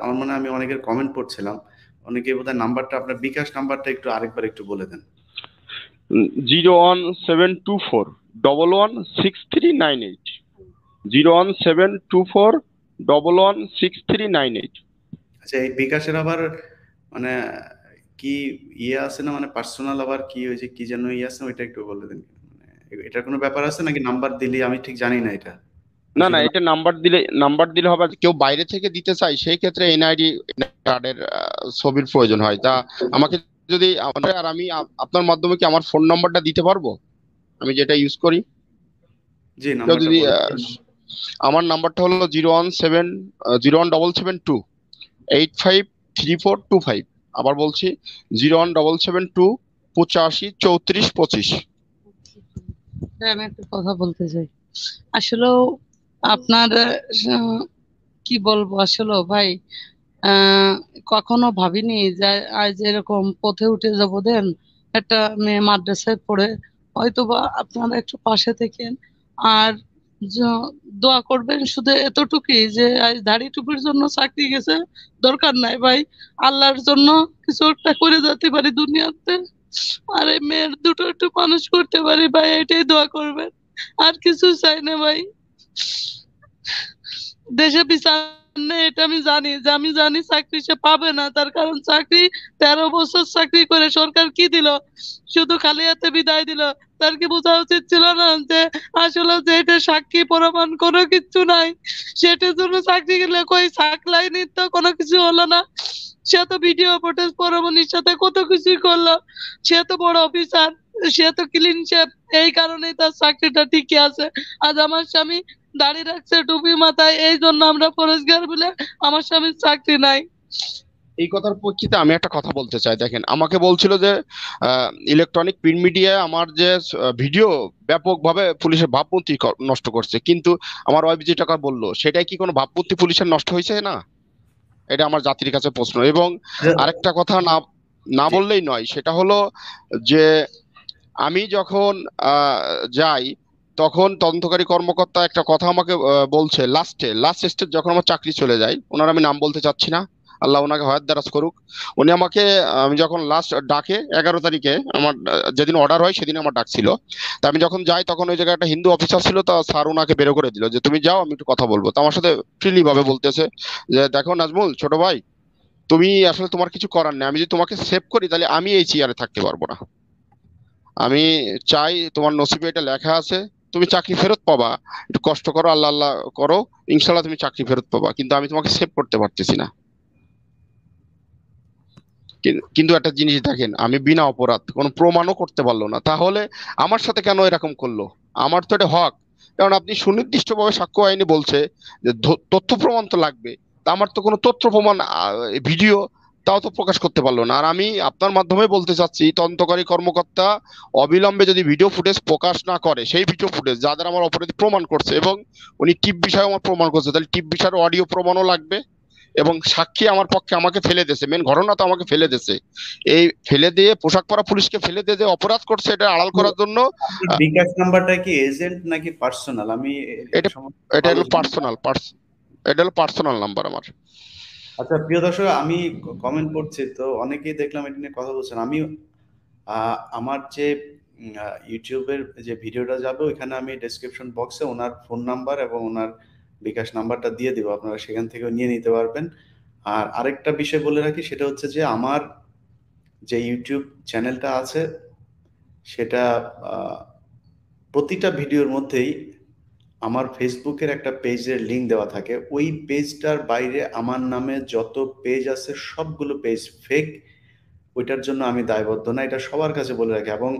[SPEAKER 1] আমার মনে হয় আমি অনেকের কমেন্ট পড়ছিলাম, অনেকে বোধহয় নাম্বারটা, আপনার বিকাশ নাম্বারটা একটু আরেকবার একটু বলে দেন।
[SPEAKER 7] 01724116398, 01724116398।
[SPEAKER 1] আচ্ছা, এই বিকাশের আবার মানে কি আছে না, মানে পার্সোনাল আবার কি হয়েছে, কি যেন আছে, ওইটা একটু বলে দেন। মানে এটার কোনো ব্যাপার আছে নাকি নাম্বার দিলে? আমি ঠিক জানি না এটা।
[SPEAKER 7] না না, এটা নাম্বার দিলে হবে।
[SPEAKER 2] কেউ বাইরে থেকে দিতে চাই সেই ক্ষেত্রে এনআইডি কার্ডের ছবির প্রয়োজন হয়। তা আমাকে যদি আর আমি আপনার মাধ্যমে কি আমার ফোন নাম্বারটা দিতে পারবো, আমি যেটা ইউজ করি?
[SPEAKER 1] জি, নাম্বারটা
[SPEAKER 2] যদি
[SPEAKER 1] বলুন।
[SPEAKER 2] আমার নাম্বারটা হলো 0170778534225। আবার বলছি 01772853425।
[SPEAKER 6] আমি একটা কথা বলতে চাই। আসলে আপনার কি বলবো, আসলে ভাই কখনো ভাবিনি যে আজ এরকম পথে উঠে যাবো। দেন একটা মেয়ে মাদ্রাসায় পড়ে, হয়তো বা আপনারা একটু পাশে থেকেন আর দোয়া করবেন। শুধু এতটুকুই যে আজ দাড়ি টুপির জন্য চাকরি গেছে, দরকার নাই ভাই, আল্লাহর জন্য কিছু একটা করে যেতে পারি দুনিয়াতে, আর এই মেয়ের দুটো একটু মানুষ করতে পারি ভাই, এটাই দোয়া করবেন। আর কিছু চাই না ভাই। দেশে বিচার নেই, এটা আমি জানি, যে আমি জানি চাকরি সে পাবে না, তার কারণ চাকরি 13 বছর চাকরি করে সরকার কি দিল, শুধু খালি হাতে বিদায় দিল। তার কি বোঝা উচিত ছিল না যে আসলে যে এটা সাক্ষী প্রমাণ কোনো কিছু নাই, সেটার জন্য চাকরি গেলে কই সাকলাই নিত, কোনো কিছু হলো না। সে তো ভিডিও ফুটেজ পরমানির সাথে কত কিছুই করলো, সে তো বড় অফিসার, সে তো ক্লিন শেপ, এই কারণেই তার চাকরিটা ঠিকই আছে। আজ আমার স্বামী দাঁড়িয়ে রাখছে টুপি মাথায়, এই জন্য আমরা পরিষ্কার বলে আমার স্বামীর চাকরি নাই।
[SPEAKER 2] এই কথার প্রেক্ষিতে আমি একটা কথা বলতে চাই। দেখেন, আমাকে বলছিল যে ইলেকট্রনিক প্রিন্ট মিডিয়ায় আমার যে ভিডিও ব্যাপকভাবে পুলিশের ভাবমূর্তি নষ্ট করছে, কিন্তু আমার ওয়াইফ যে টাকা বললো সেটাই কি কোনো ভাবমূর্তি পুলিশের নষ্ট হয়েছে না? এটা আমার জাতির কাছে প্রশ্ন। এবং আরেকটা কথা না বললেই নয়, সেটা হলো যে আমি যখন যাই তখন তদন্তকারী কর্মকর্তা একটা কথা আমাকে বলছে লাস্ট স্টেজ যখন আমার চাকরি চলে যায়, ওনার আমি নাম বলতে চাচ্ছি না, আল্লাহ ওনাকে হয়াত দারাজ করুক। উনি আমাকে আমি যখন লাস্ট ডাকে 11 তারিখে, আমার যেদিন অর্ডার হয় সেদিন আমার ডাক ছিল। তা আমি যখন যাই তখন ওই জায়গায় একটা হিন্দু অফিসার ছিল, তা স্যার ওনাকে বেরো করে দিল যে তুমি যাও, আমি একটু কথা বলবো। তো আমার সাথে ফ্রিলি ভাবে বলতেছে যে দেখো নাজমুল ছোট ভাই, তুমি আসলে তোমার কিছু করার নেই, আমি যদি তোমাকে সেভ করি তাহলে আমি এই চেয়ারে থাকতে পারবো না। আমি চাই তোমার নসিবে এটা লেখা আছে, তুমি চাকরি ফেরত পাবা, একটু কষ্ট করো, আল্লাহ আল্লাহ করো, ইনশাল্লাহ তুমি চাকরি ফেরত পাবা, কিন্তু আমি তোমাকে সেভ করতে পারতেছি না। কিন্তু একটা জিনিস দেখেন, আমি বিনা অপরাধ, কোনো প্রমাণও করতে পারলো না, তাহলে আমার সাথে কেন এরকম করলো? আমার তো এটা হক। কারণ আপনি সুনির্দিষ্টভাবে সাক্ষ্য আইনে বলছে যে তথ্য প্রমাণ তো লাগবে, তা আমার তো কোনো তথ্য প্রমাণ, ভিডিও তাও তো প্রকাশ করতে পারলো না। আর আমি আপনার মাধ্যমে বলতে চাচ্ছি, তদন্তকারী কর্মকর্তা অবিলম্বে যদি ভিডিও ফুটেজ প্রকাশ না করে, সেই ভিডিও ফুটেজ যাদের আমার অপরাধী প্রমাণ করছে, এবং উনি টিপ বিষয়ে আমার প্রমাণ করছে, তাহলে টিপ বিষয়ের অডিও প্রমাণও লাগবে। এবং সাক্ষী আমার পক্ষে আমাকে ফেলে দিয়েছে, মেন ঘটনা তো আমাকে ফেলে দিয়েছে, এই ফেলে দিয়ে পোশাক পরা পুলিশকে ফেলে দিয়ে যে অপরাধ করছে এটা আড়াল করার জন্য।
[SPEAKER 1] আপনার বিকাশ নাম্বারটা কি এজেন্ট নাকি পার্সোনাল? আমি
[SPEAKER 2] এটা এটা হলো পার্সোনাল, এটা হলো পার্সোনাল নাম্বার আমার।
[SPEAKER 1] আচ্ছা প্রিয় দর্শক, আমি কমেন্ট পড়ছি তো অনেকেই দেখলাম এটা নিয়ে কথা বলছেন। আমি আমার যে ইউটিউবের যে ভিডিওটা যাবে ওইখানে আমি ডেসক্রিপশন বক্সে ওনার ফোন নাম্বার এবং ওনার বিকাশ নাম্বারটা দিয়ে দিব, আপনারা সেখান থেকেও নিয়ে নিতে পারবেন। আর আরেকটা বিষয় বলে রাখি, সেটা হচ্ছে যে আমার যে ইউটিউব চ্যানেলটা আছে সেটা প্রতিটা ভিডিওর মধ্যেই আমার ফেসবুকের একটা পেজের লিঙ্ক দেওয়া থাকে। ওই পেজটার বাইরে আমার নামে যত পেজ আছে সবগুলো পেজ ফেক, ওইটার জন্য আমি দায়বদ্ধ না, এটা সবার কাছে বলে রাখি। এবং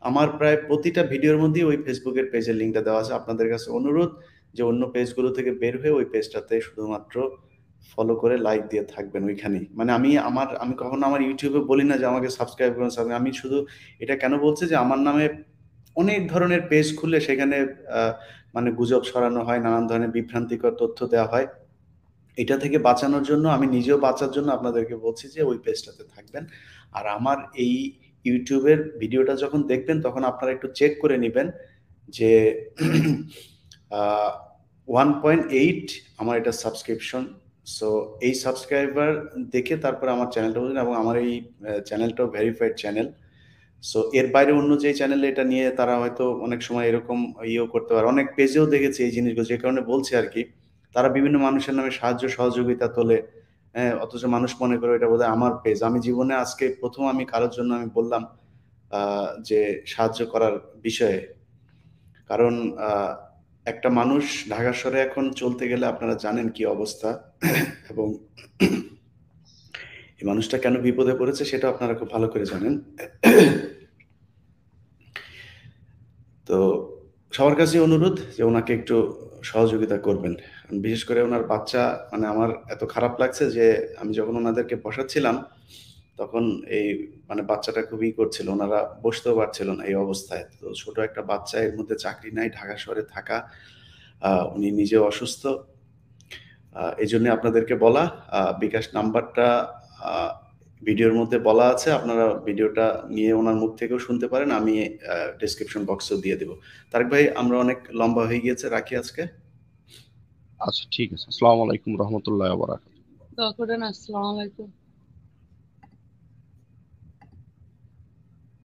[SPEAKER 1] আমার প্রায় প্রতিটা ভিডিওর মধ্যেই ওই ফেসবুকের পেজের লিঙ্কটা দেওয়া আছে। আপনাদের কাছে অনুরোধ যে অন্য পেজগুলো থেকে বের হয়ে ওই পেজটাতে শুধুমাত্র ফলো করে লাইক দিয়ে থাকবেন ওইখানেই। মানে আমি কখনো আমার ইউটিউবে বলি না যে আমাকে সাবস্ক্রাইব করুন। আমি শুধু এটা কেন বলছি যে আমার নামে অনেক ধরনের পেজ খুলে সেখানে মানে গুজব ছড়ানো হয়, নানান ধরনের বিভ্রান্তিকর তথ্য দেওয়া হয়। এটা থেকে বাঁচানোর জন্য, আমি নিজেও বাঁচার জন্য আপনাদেরকে বলছি যে ওই পেজটাতে থাকবেন। আর আমার এই ইউটিউবের ভিডিওটা যখন দেখবেন তখন আপনারা একটু চেক করে নেবেন যে 1.8 আমার এটা সাবস্ক্রিপশন। সো এই সাবস্ক্রাইবার দেখে তারপরে আমার চ্যানেলটা বুঝবেন, এবং আমার এই চ্যানেলটাও ভেরিফাইড চ্যানেল। সো এর বাইরে অন্য যে চ্যানেলে এটা নিয়ে তারা হয়তো অনেক সময় এরকম ইয়েও করতে পারে, অনেক পেজেও দেখেছি এই জিনিসগুলো, যে কারণে বলছি আর কি। তারা বিভিন্ন মানুষের নামে সাহায্য সহযোগিতা তোলে, হ্যাঁ, অথচ মানুষ মনে করে এটা বোধহয় আমার পেজ। আমি জীবনে আজকে প্রথম আমি কারোর জন্য আমি বললাম যে সাহায্য করার বিষয়ে। কারণ একটা মানুষ ঢাকা শহরে এখন চলতে গেলে আপনারা জানেন কি অবস্থা, এবং এই মানুষটা কেন বিপদে পড়েছে সেটা আপনারা খুব ভালো করে জানেন। তো সবার কাছে অনুরোধ যে ওনাকে একটু সহযোগিতা করবেন। বিশেষ করে ওনার বাচ্চা, মানে আমার এত খারাপ লাগছে যে আমি যখন ওনাদেরকে বসাচ্ছিলাম তখন এই মানে বাচ্চাটা খুবই করছিল, ওনারা বসতেও পারছিল না এই অবস্থায়। তো ছোট একটা বাচ্চা, এর মধ্যে চাকরি নাই, ঢাকা শহরে থাকা, উনি নিজেও অসুস্থ। এই জন্য আপনাদেরকে বলা, বিকাশ নাম্বারটা ভিডিওর মধ্যে বলা আছে, আপনারা ভিডিওটা নিয়ে ওনার মুখ থেকেও শুনতে পারেন, আমি ডেসক্রিপশন বক্সেও দিয়ে দেবো। তারেক ভাই, আমরা অনেক লম্বা হয়ে গিয়েছে, রাখি আজকে।
[SPEAKER 2] আচ্ছা ঠিক আছে, আসসালামু আলাইকুম রহমতুল্লাহ ওয়া বারাকাতুহু।
[SPEAKER 6] দোয়া করেন। আসসালামু আলাইকুম।